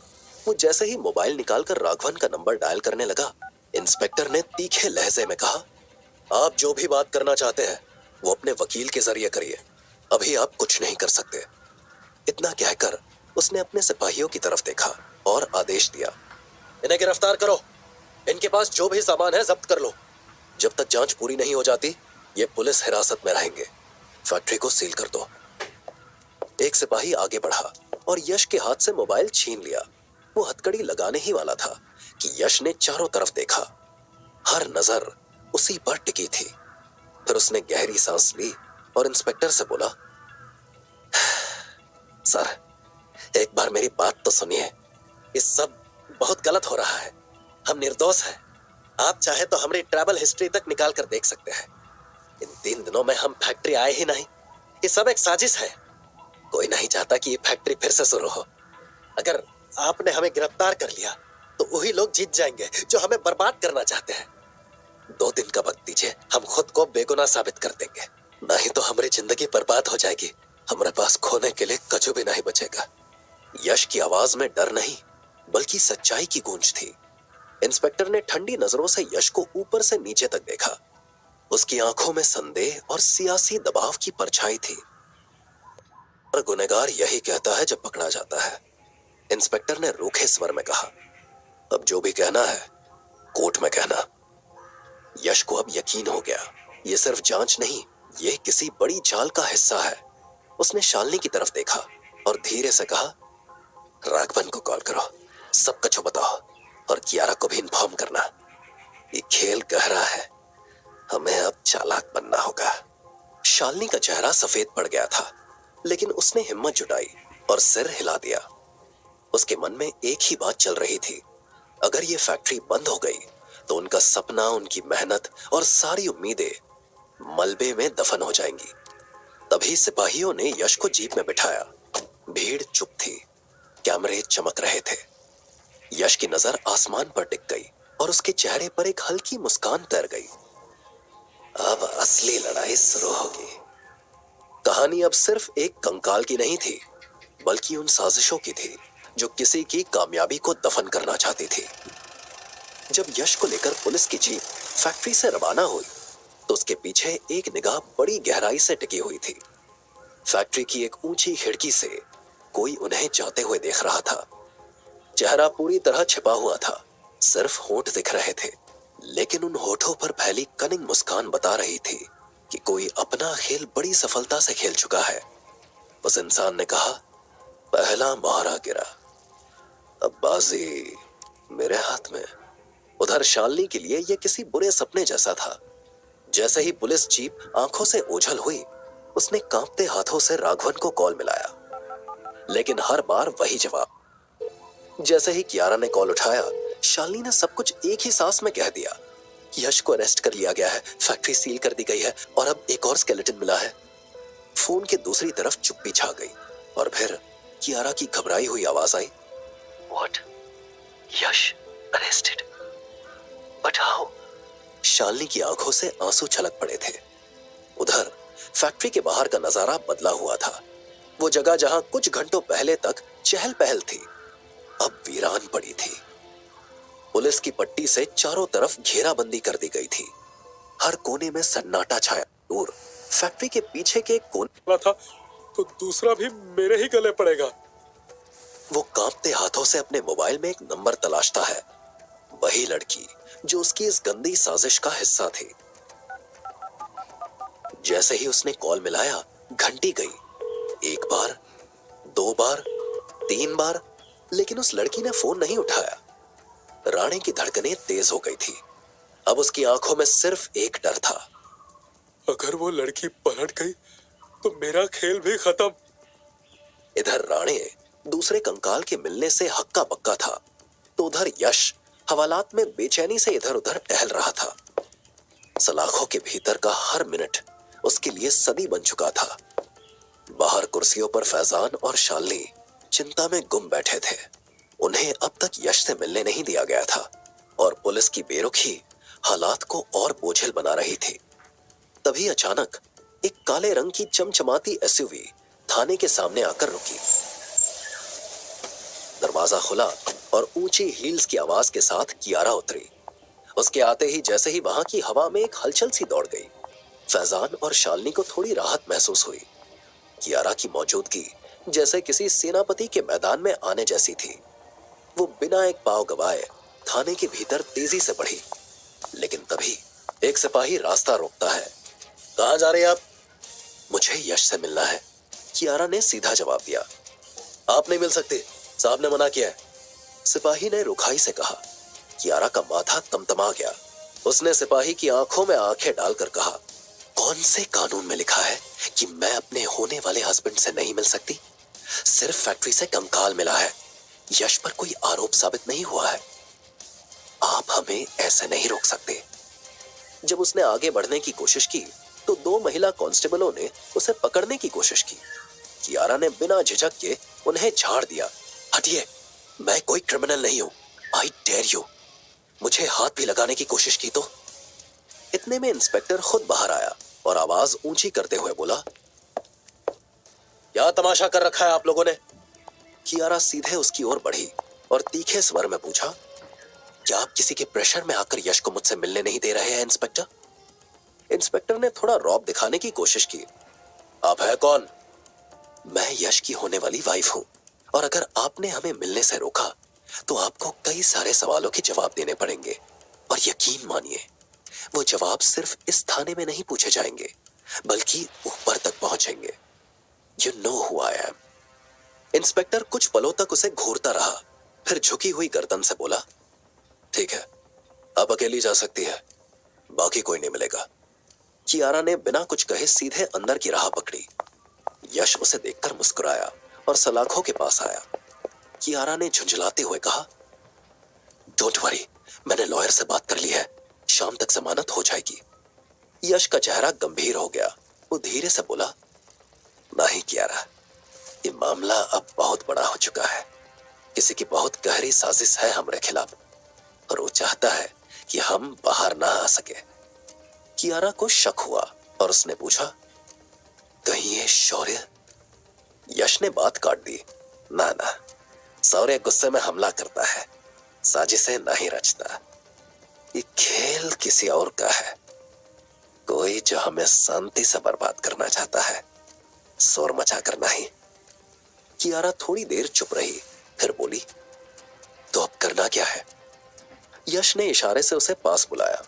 वो जैसे ही मोबाइल निकालकर राघवन का नंबर डायल करने लगा, इंस्पेक्टर ने तीखे लहजे में कहा, आप जो भी बात करना चाहते हैं वो अपने वकील के जरिए करिए, अभी आप कुछ नहीं कर सकते। इतना कहकर उसने अपने सिपाहियों की तरफ देखा और आदेश दिया, इन्हें गिरफ्तार करो, इनके पास जो भी सामान है जब्त कर लो। जब तक जांच पूरी नहीं हो जाती ये पुलिस हिरासत में रहेंगे। फैक्ट्री को सील कर दो। एक सिपाही आगे बढ़ा और यश के हाथ से मोबाइल छीन लिया। वो हथकड़ी लगाने ही वाला था कि यश ने चारों तरफ देखा। हर नजर उसी पर टिकी थी। फिर उसने गहरी सांस ली और इंस्पेक्टर से बोला, सर, एक बार मेरी बात तो सुनिए। ये सब बहुत गलत हो रहा है, हम निर्दोष हैं। आप चाहे तो हमारी ट्रैवल हिस्ट्री तक निकाल कर देख सकते हैं। इन 3 दिनों में हम फैक्ट्री आए ही नहीं। ये सब एक साजिश है। कोई नहीं चाहता कि ये फैक्ट्री फिर से शुरू हो। अगर आपने हमें गिरफ्तार कर लिया तो वही लोग जीत जाएंगे जो हमें बर्बाद करना चाहते हैं। 2 दिन का वक्त दीजिए, हम खुद को बेगुनाह साबित कर देंगे, नहीं तो हमारी जिंदगी बर्बाद हो जाएगी। हमारे पास खोने के लिए कछु भी नहीं बचेगा। यश की आवाज में डर नहीं बल्कि सच्चाई की गूंज थी। इंस्पेक्टर ने ठंडी नजरों से यश को ऊपर से नीचे तक देखा। उसकी आंखों में संदेह और सियासी दबाव की परछाई थी। और गुनहगार यही कहता है जब पकड़ा जाता है, इंस्पेक्टर ने रूखे स्वर में कहा। अब जो भी कहना है कोर्ट में कहना। यश को अब यकीन हो गया, ये सिर्फ जांच नहीं, ये किसी बड़ी चाल का हिस्सा है। उसने शालिनी की तरफ देखा और धीरे से कहा, राघवन को कॉल करो, सब कुछ बताओ और कियारा को भी इन्फॉर्म करना। ये खेल गहरा है, हमें अब चालाक बनना होगा। शालिनी का चेहरा सफेद पड़ गया था, लेकिन उसने हिम्मत जुटाई और सिर हिला दिया। उसके मन में एक ही बात चल रही थी, अगर ये फैक्ट्री बंद हो गई तो उनका सपना, उनकी मेहनत और सारी उम्मीदें मलबे में दफन हो जाएंगी। तभी सिपाहियों ने यश को जीप में बिठाया। भीड़ चुप थी, कैमरे चमक रहे थे। यश की नजर आसमान पर टिक गई और उसके चेहरे पर एक हल्की मुस्कान तैर गई। अब असली लड़ाई शुरू होगी। कहानी अब सिर्फ एक कंकाल की नहीं थी, बल्कि उन साजिशों की थी जो किसी की कामयाबी को दफन करना चाहती थी। जब यश को लेकर पुलिस की जीप फैक्ट्री से रवाना हुई तो उसके पीछे एक निगाह बड़ी गहराई से टिकी हुई थी। फैक्ट्री की एक ऊंची खिड़की से कोई उन्हें जाते हुए देख रहा था। चेहरा पूरी तरह छिपा हुआ था, सिर्फ होंठ दिख रहे थे, लेकिन उन होठों पर फैली कनिंग मुस्कान बता रही थी कि कोई अपना खेल बड़ी सफलता से खेल चुका है। उस इंसान ने कहा, पहला मोहरा गिरा, अब बाजी मेरे हाथ में। उधर शालिनी के लिए यह किसी बुरे सपने जैसा था। जैसे ही पुलिस जीप आंखों से ओझल हुई, उसने कांपते हाथों से राघवन को कॉल मिलाया, लेकिन हर बार वही जवाब। जैसे ही कियारा ने कॉल उठाया, शालिनी ने सब कुछ एक ही सांस में कह दिया, यश को अरेस्ट कर लिया गया है, फैक्ट्री सील कर दी गई है और अब एक और स्केलेटन मिला है। फोन के दूसरी तरफ चुप्पी छा गई और फिर कियारा की घबराई हुई आवाज आई, What? Yash arrested? But how? Shalini की आंखों से आंसू छलक पड़े थे। उधर फैक्ट्री के बाहर का नजारा बदला हुआ था। वो जगह जहां कुछ घंटों पहले तक चहल पहल थी, अब वीरान पड़ी थी। पुलिस की पट्टी से चारों तरफ घेराबंदी कर दी गई थी। हर कोने में सन्नाटा छाया। दूर फैक्ट्री के पीछे के एक कोने था तो दूसरा भी मेरे ही गले पड़ेगा। वो कांपते हाथों से अपने मोबाइल में एक नंबर तलाशता है, वही लड़की जो उसकी इस गंदी साजिश का हिस्सा थी। जैसे ही उसने कॉल मिलाया, घंटी गई। बार, 2 बार, 3 बार, लेकिन उस लड़की ने फोन नहीं उठाया। राणे की धड़कनें तेज हो गई थी। अब उसकी आंखों में सिर्फ एक डर था। अगर वो लड़की पलट गई तो मेरा खेल भी खत्म। इधर राणे दूसरे कंकाल के मिलने से हक्का बक्का था, तो उधर यश हवालात में बेचैनी से इधर उधर टहल रहा था। सलाखों के भीतर का हर मिनट उसके लिए सदी बन चुका था। बाहर कुर्सियों पर फैजान और शालिनी चिंता में गुम बैठे थे। उन्हें अब तक यश से मिलने नहीं दिया गया था और पुलिस की बेरुखी हालात को और बोझिल बना रही थी। तभी अचानक एक काले रंग की चमचमाती एसयूवी थाने के सामने आकर रुकी। दरवाजा खुला और ऊंची हील्स की आवाज के साथ कियारा उतरी। उसके आते ही जैसे ही वहां की हवा में एक हलचल सी दौड़ गई। फैजान और शालिनी को थोड़ी राहत महसूस हुई। कियारा की मौजूदगी जैसे किसी सेनापति के मैदान में आने जैसी थी। वो बिना एक पाँव गवाए थाने के भीतर तेजी से बढ़ी, लेकिन तभी एक सिपाही रास्ता रोकता है। कहाँ जा रहे हैं आप? मुझे यश से मिलना है, कियारा ने सीधा जवाब दिया। आप नहीं मिल सकते, साहब ने मना किया है, सिपाही ने रुखाई से कहा। कियारा का माथा तमतमा गया। उसने सिपाही की आंखों में आंखें डालकर कहा, कौन से कानून में लिखा है कि मैं अपने होने वाले हस्बैंड से नहीं मिल सकती? सिर्फ फैक्ट्री से कंकाल मिला है, यश पर कोई आरोप साबित नहीं हुआ है। आप हमें ऐसे नहीं रोक सकते। जब उसने आगे बढ़ने की कोशिश की तो 2 महिला कांस्टेबलों ने उसे पकड़ने की कोशिश की। कियारा ने बिना झिझक के उन्हें झाड़ दिया। हटिए, मैं कोई क्रिमिनल नहीं हूं, आई डेयर यू। मुझे हाथ भी लगाने की कोशिश की तो। इतने में इंस्पेक्टर खुद बाहर आया और आवाज ऊंची करते हुए बोला, क्या तमाशा कर रखा है आप लोगों ने? कियारा सीधे उसकी ओर बढ़ी और तीखे स्वर में पूछा, क्या आप किसी के प्रेशर में आकर यश को मुझसे मिलने नहीं दे रहे हैं इंस्पेक्टर? इंस्पेक्टर ने थोड़ा रौब दिखाने की कोशिश की। आप है कौन? मैं यश की होने वाली वाइफ हूं, और अगर आपने हमें मिलने से रोका तो आपको कई सारे सवालों के जवाब देने पड़ेंगे। और यकीन मानिए, वो जवाब सिर्फ इस थाने में नहीं पूछे जाएंगे, बल्कि ऊपर तक पहुंचेंगे। You know who I am. Inspector कुछ पलों तक उसे घूरता रहा, फिर झुकी हुई गर्दन से बोला, ठीक है, आप अकेली जा सकती है, बाकी कोई नहीं मिलेगा। कियारा ने बिना कुछ कहे सीधे अंदर की राह पकड़ी। यश उसे देखकर मुस्कुराया और सलाखों के पास आया। कियारा ने झुंझलाते हुए कहा, डोंट वरी, मैंने लॉयर से बात कर ली है, शाम तक जमानत हो जाएगी। यश का चेहरा गंभीर हो गया। वो धीरे से बोला, नहीं कियारा, ये मामला अब बहुत बड़ा हो चुका है। किसी की बहुत गहरी साजिश है हमारे खिलाफ, और वो चाहता है कि हम बाहर ना आ सके। कियारा को शक हुआ और उसने पूछा, कहीं ये शौर्य? यश ने बात काट दी, ना ना, शौर्य गुस्से में हमला करता है, साजिशें नहीं रचता। ये खेल किसी और का है, कोई जो हमें शांति से बर्बाद करना चाहता है, शोर मचा कर नहीं। कियारा थोड़ी देर चुप रही, फिर बोली, तो अब करना क्या है? यश ने इशारे से उसे पास बुलाया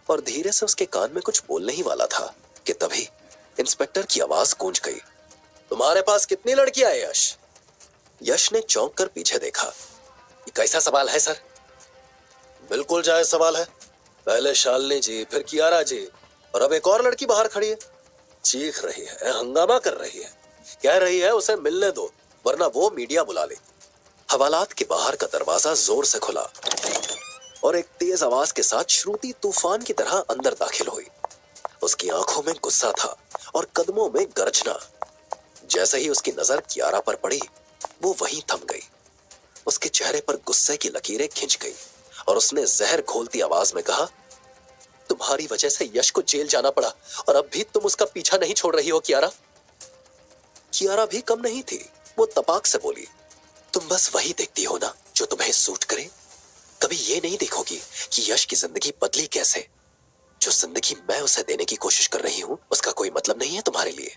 और धीरे से उसके कान में कुछ बोलने ही वाला था कि तभी इंस्पेक्टर की आवाज गूंज गई, तुम्हारे पास कितनी लड़कियां हैं यश? यश ने चौंक कर पीछे देखा। ये कैसा सवाल है सर? बिल्कुल जायज सवाल है। पहले शालिनी जी, फिर कियारा जी, और अब एक और लड़की बाहर खड़ी है, चीख रही है, हंगामा कर रही है, कह रही है उसे मिलने दो वरना वो मीडिया बुला ले। हवालात के बाहर का दरवाजा जोर से खुला और एक तेज आवाज के साथ श्रुति तूफान की तरह अंदर दाखिल हुई। उसकी आंखों में गुस्सा था और कदमों में गर्जना। जैसे ही उसकी नजर कियारा पर पड़ी, वो वहीं थम गई। उसके चेहरे पर गुस्से की लकीरें खिंच गई और उसने जहर घोलती आवाज में कहा, तुम्हारी वजह से यश को जेल जाना पड़ा और अब भी तुम उसका पीछा नहीं छोड़ रही हो कियारा। कियारा भी कम नहीं थी, वो तपाक से बोली, तुम बस वही देखती हो ना जो तुम्हें सूट करे, कभी ये नहीं देखोगी कि यश की जिंदगी बदली कैसे। जो जिंदगी मैं उसे देने की कोशिश कर रही हूं उसका कोई मतलब नहीं है तुम्हारे लिए।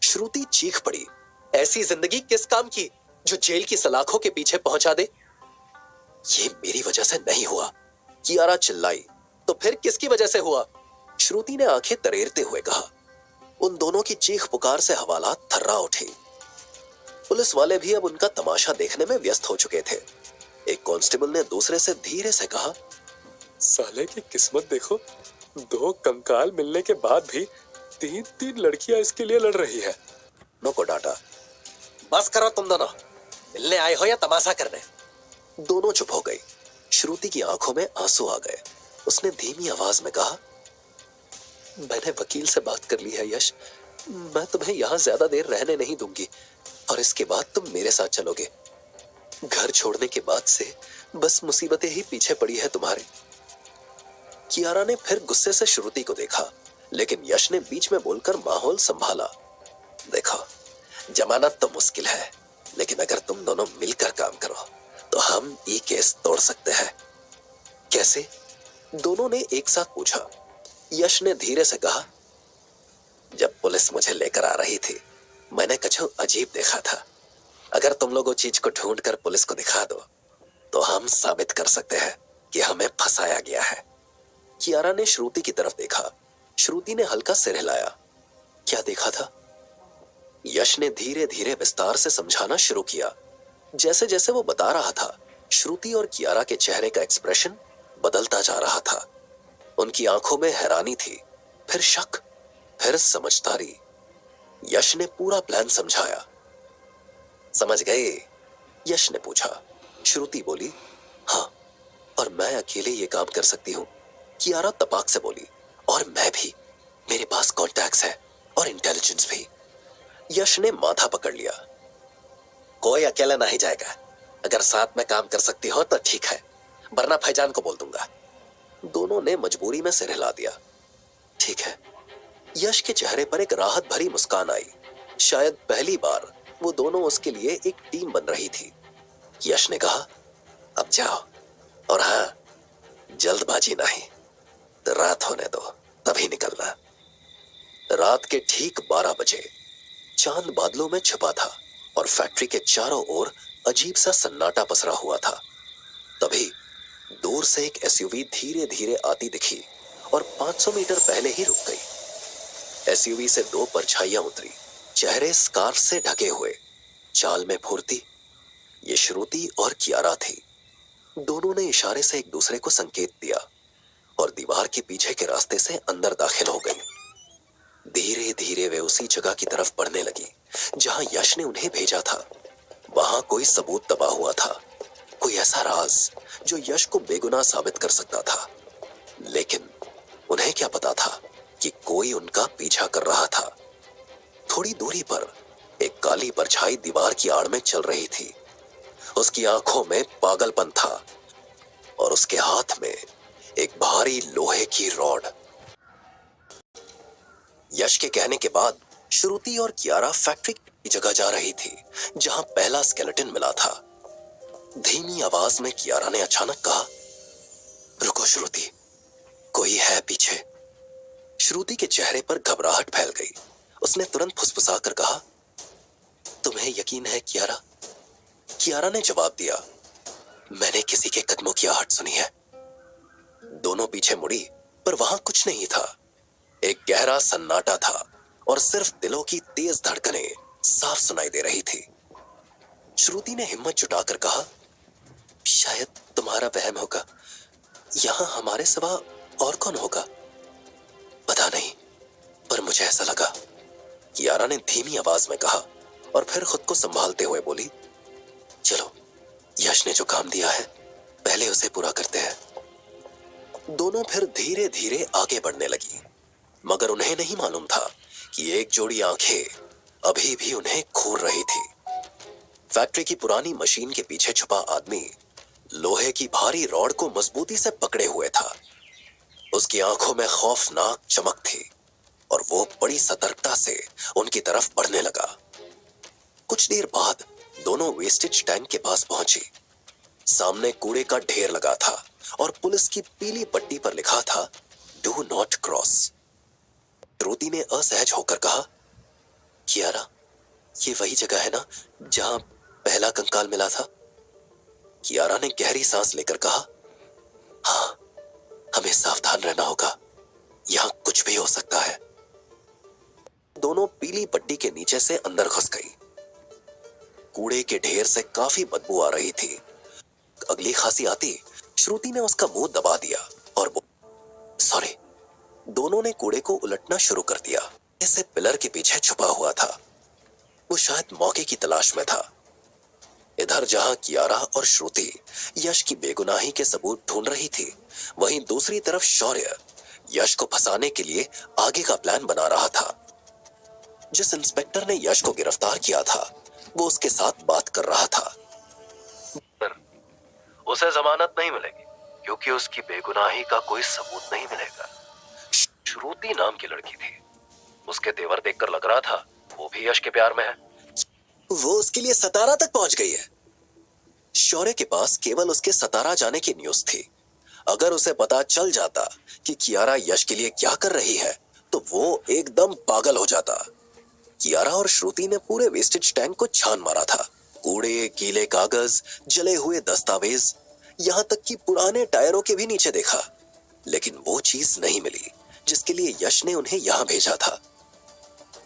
श्रुति चीख पड़ी, ऐसी जिंदगी किस काम की जो जेल की सलाखों के पीछे पहुंचा दे? ये मेरी वजह से नहीं हुआ, कियारा चिल्लाई। तो फिर किसकी वजह से हुआ? श्रुति ने आंखें तरेरते हुए कहा। उन दोनों की चीख पुकार से हवालात थर्रा उठी। पुलिस वाले भी अब उनका तमाशा देखने में व्यस्त हो चुके थे। एक कांस्टेबल ने दूसरे से धीरे से कहा, साले की किस्मत देखो, 2 कंकाल मिलने के बाद भी 3 लड़कियां इसके लिए लड़ रही है। नो को डांटा। बस करो तुम दोनों, मिलने आए हो या तमाशा करने? दोनों चुप हो गई। श्रुति की आंखों में आंसू आ गए। उसने धीमी आवाज में कहा, मैंने वकील से बात कर ली है यश, मैं तुम्हें यहाँ ज्यादा देर रहने नहीं दूंगी और इसके बाद तुम मेरे साथ चलोगे। घर छोड़ने के बाद से बस मुसीबतें ही पीछे पड़ी है तुम्हारे। कियारा ने फिर गुस्से से श्रुति को देखा, लेकिन यश ने बीच में बोलकर माहौल संभाला। देखो, जमानत तो मुश्किल है, लेकिन अगर तुम दोनों मिलकर काम करो तो हम ये केस तोड़ सकते हैं। कैसे? दोनों ने एक साथ पूछा। यश ने धीरे से कहा, जब पुलिस मुझे लेकर आ रही थी मैंने कुछ अजीब देखा था। अगर तुम लोग वो चीज को ढूंढ कर पुलिस को दिखा दो तो हम साबित कर सकते हैं कि हमें फंसाया गया है। कियारा ने श्रुति की तरफ देखा। श्रुति ने हल्का सिर हिलाया। क्या देखा था? यश ने धीरे धीरे विस्तार से समझाना शुरू किया। जैसे जैसे वो बता रहा था, श्रुति और कियारा के चेहरे का एक्सप्रेशन बदलता जा रहा था। उनकी आंखों में हैरानी थी, फिर शक, फिर समझदारी। यश ने पूरा प्लान समझाया। समझ गए? यश ने पूछा। श्रुति बोली, हाँ, और मैं अकेले ये काम कर सकती हूँ। कियारा तपाक से बोली, और मैं भी, मेरे पास कॉन्टैक्ट्स है और इंटेलिजेंस भी। यश ने माथा पकड़ लिया। कोई अकेला नहीं जाएगा। अगर साथ में काम कर सकती हो तो ठीक है, वरना भाईजान को बोल दूंगा। दोनों ने मजबूरी में सिर हिला दिया। ठीक है। यश के चेहरे पर एक राहत भरी मुस्कान आई। शायद पहली बार वो दोनों उसके लिए एक टीम बन रही थी। यश ने कहा, अब जाओ, और हाँ, जल्दबाजी नहीं, तो रात होने दो तभी निकलना। रात के ठीक 12 बजे चांद बादलों में छुपा था और फैक्ट्री के चारों ओर अजीब सा सन्नाटा पसरा हुआ था। तभी दूर से एक एसयूवी धीरे धीरे आती दिखी और 500 मीटर पहले ही रुक गई। एसयूवी से 2 परछाइयां उतरी, चेहरे स्कार्फ से ढके हुए, चाल में फुर्ती। ये श्रुति और कियारा थी। दोनों ने इशारे से एक दूसरे को संकेत दिया और दीवार के पीछे के रास्ते से अंदर दाखिल हो गई। धीरे धीरे वे उसी जगह की तरफ बढ़ने लगी जहां यश ने उन्हें भेजा था। वहां कोई सबूत दबा हुआ था, कोई ऐसा राज जो यश को बेगुनाह साबित कर सकता था। लेकिन उन्हें क्या पता था कि कोई उनका पीछा कर रहा था। थोड़ी दूरी पर एक काली परछाई दीवार की आड़ में चल रही थी। उसकी आंखों में पागलपन था और उसके हाथ में एक भारी लोहे की रॉड। यश के कहने के बाद श्रुति और कियारा फैक्ट्री की जगह जा रही थी जहां पहला स्केलेटन मिला था। धीमी आवाज में कियारा ने अचानक कहा, रुको श्रुति, कोई है पीछे। श्रुति के चेहरे पर घबराहट फैल गई। उसने तुरंत फुसफुसाकर कहा, तुम्हें यकीन है कियारा? कियारा ने जवाब दिया, मैंने किसी के कदमों की आहट सुनी है। दोनों पीछे मुड़ी, पर वहां कुछ नहीं था। एक गहरा सन्नाटा था और सिर्फ दिलों की तेज धड़कनें साफ सुनाई दे रही थी। श्रुति ने हिम्मत जुटाकर कहा, शायद तुम्हारा वहम होगा, यहां हमारे सिवा और कौन होगा? पता नहीं, पर मुझे ऐसा लगा। कियारा ने धीमी आवाज में कहा और फिर खुद को संभालते हुए बोली, चलो, यश ने जो काम दिया है पहले उसे पूरा करते हैं। दोनों फिर धीरे धीरे आगे बढ़ने लगी, मगर उन्हें नहीं मालूम था कि एक जोड़ी आंखें अभी भी उन्हें घूर रही थी। फैक्ट्री की पुरानी मशीन के पीछे छुपा आदमी लोहे की भारी रॉड को मजबूती से पकड़े हुए था। उसकी आंखों में खौफनाक चमक थी और वो बड़ी सतर्कता से उनकी तरफ बढ़ने लगा। कुछ देर बाद दोनों वेस्टेज टैंक के पास पहुंचे। सामने कूड़े का ढेर लगा था और पुलिस की पीली पट्टी पर लिखा था, डू नॉट क्रॉस। श्रुति ने असहज होकर कहा, कियारा, ये वही जगह है ना जहां पहला कंकाल मिला था? कियारा ने गहरी सांस लेकर कहा, हाँ, हमें सावधान रहना होगा, यहां कुछ भी हो सकता है। दोनों पीली पट्टी के नीचे से अंदर घुस गई। कूड़े के ढेर से काफी बदबू आ रही थी। अगली खांसी आती श्रुति ने उसका मुंह दबा दिया और सॉरी। दोनों ने कूड़े को उलटना शुरू कर दिया। ऐसे पिलर के पीछे छुपा हुआ था। वो शायद मौके की तलाश में था। इधर जहां कियारा और श्रुति यश की बेगुनाही के सबूत ढूंढ रही थी, वहीं दूसरी तरफ शौर्य यश को फंसाने के लिए आगे का प्लान बना रहा था। जिस इंस्पेक्टर ने यश को गिरफ्तार किया था, वो उसके साथ बात कर रहा था। उसे जमानत नहीं मिलेगी क्योंकि उसकी बेगुनाही का कोई सबूत नहीं मिलेगा। श्रुति नाम की लड़की थी, उसके तेवर देखकर लग रहा था वो भी यश के प्यार में है। वो उसके लिए सतारा तक पहुंच गई है। शौर्य के पास केवल उसके सतारा जाने की न्यूज थी। अगर उसे पता चल जाता कि कियारा यश के लिए क्या कर रही है, तो वो एकदम पागल हो जाता। कियारा और श्रुति ने पूरे वेस्टेज टैंक को छान मारा था। कूड़े, गीले कागज, जले हुए दस्तावेज, यहां तक कि पुराने टायरों के भी नीचे देखा, लेकिन वो चीज नहीं मिली जिसके लिए यश ने उन्हें यहां भेजा था।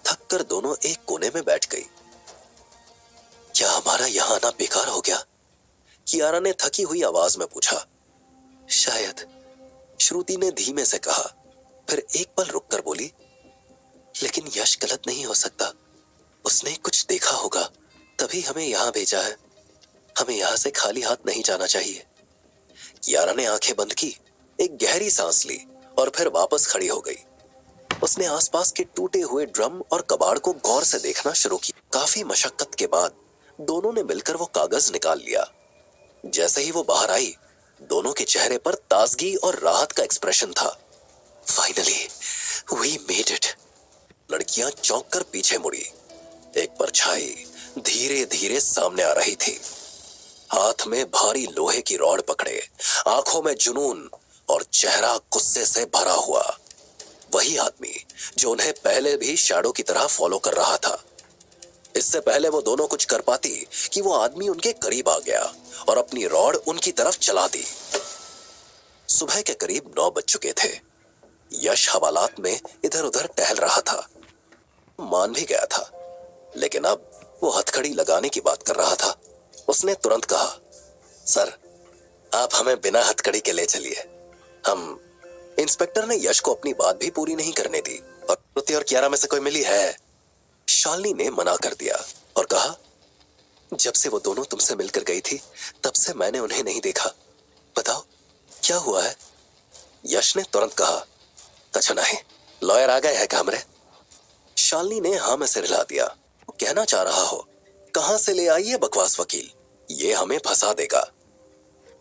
थक कर दोनों एक कोने में बैठ गई। क्या हमारा यहां आना बेकार हो गया? कियारा ने थकी हुई आवाज में पूछा। शायद, श्रुति ने धीमे से कहा, फिर एक पल रुककर बोली, लेकिन यश गलत नहीं हो सकता। उसने कुछ देखा होगा, तभी हमें यहां भेजा है। हमें यहां से खाली हाथ नहीं जाना चाहिए। कियारा ने आंखें बंद की, एक गहरी सांस ली और फिर वापस खड़ी हो गई। उसने आसपास के टूटे हुए ड्रम और कबाड़ को गौर से देखना शुरू किया। काफी मशक्कत के बाद दोनों ने मिलकर वो कागज निकाल लिया। जैसे ही वो बाहर आई, दोनों के चेहरे पर ताजगी और राहत का एक्सप्रेशन था। Finally we made it. लड़कियां चौंक कर पीछे मुड़ी। एक परछाई धीरे धीरे सामने आ रही थी। हाथ में भारी लोहे की रॉड पकड़े, आंखों में जुनून और चेहरा गुस्से से भरा हुआ। वही आदमी जो उन्हें पहले भी शैडो की तरह फॉलो कर रहा था। इससे पहले वो दोनों कुछ कर पाती कि वो आदमी उनके करीब आ गया और अपनी रॉड उनकी तरफ चला दी। सुबह के करीब 9 बज चुके थे। यश हवालात में इधर उधर टहल रहा था। मान भी गया था, लेकिन अब वो हथकड़ी लगाने की बात कर रहा था। उसने तुरंत कहा, सर, आप हमें बिना हथकड़ी के ले चलिए। हम इंस्पेक्टर ने यश को अपनी बात भी पूरी नहीं करने दी। और श्रुति और कियारा में से कोई मिली है? शालिनी ने मना कर दिया और कहा, जब से वो दोनों तुमसे मिलकर गई थी, तब से मैंने उन्हें नहीं देखा। बताओ क्या हुआ है? यश ने तुरंत कहा, अच्छा नहीं, लॉयर आ गए हैं कमरे। शालिनी ने हाँ में सिर हिला दिया। वो कहना चाह रहा हो, कहां से ले आई है बकवास वकील, ये हमें फंसा देगा।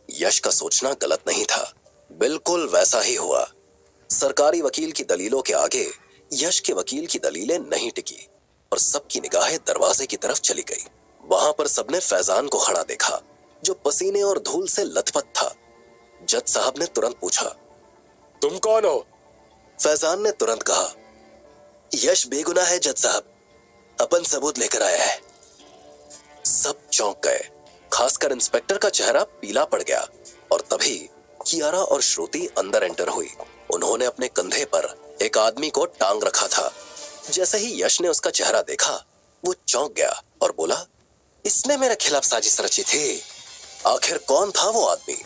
यश का सोचना गलत नहीं था, बिल्कुल वैसा ही हुआ। सरकारी वकील की दलीलों के आगे यश के वकील की दलीलें नहीं टिकी और सबकी निगाहें दरवाजे की तरफ चली गई। वहां पर सबने फैजान को खड़ा देखा, जो पसीने और धूल से लथपथ था। जज साहब ने तुरंत पूछा, तुम कौन हो? फैजान ने तुरंत कहा, यश बेगुनाह है जज साहब, अपन सबूत लेकर आया है। सब चौंक गए, खासकर इंस्पेक्टर का चेहरा पीला पड़ गया। और तभी कियारा और श्रुति अंदर एंटर हुई। उन्होंने अपने कंधे पर एक आदमी को टांग रखा था। जैसे ही यश ने उसका चेहरा देखा, वो चौंक गया और बोला, इसने मेरे खिलाफ साजिश रची थी। आखिर कौन था वो आदमी?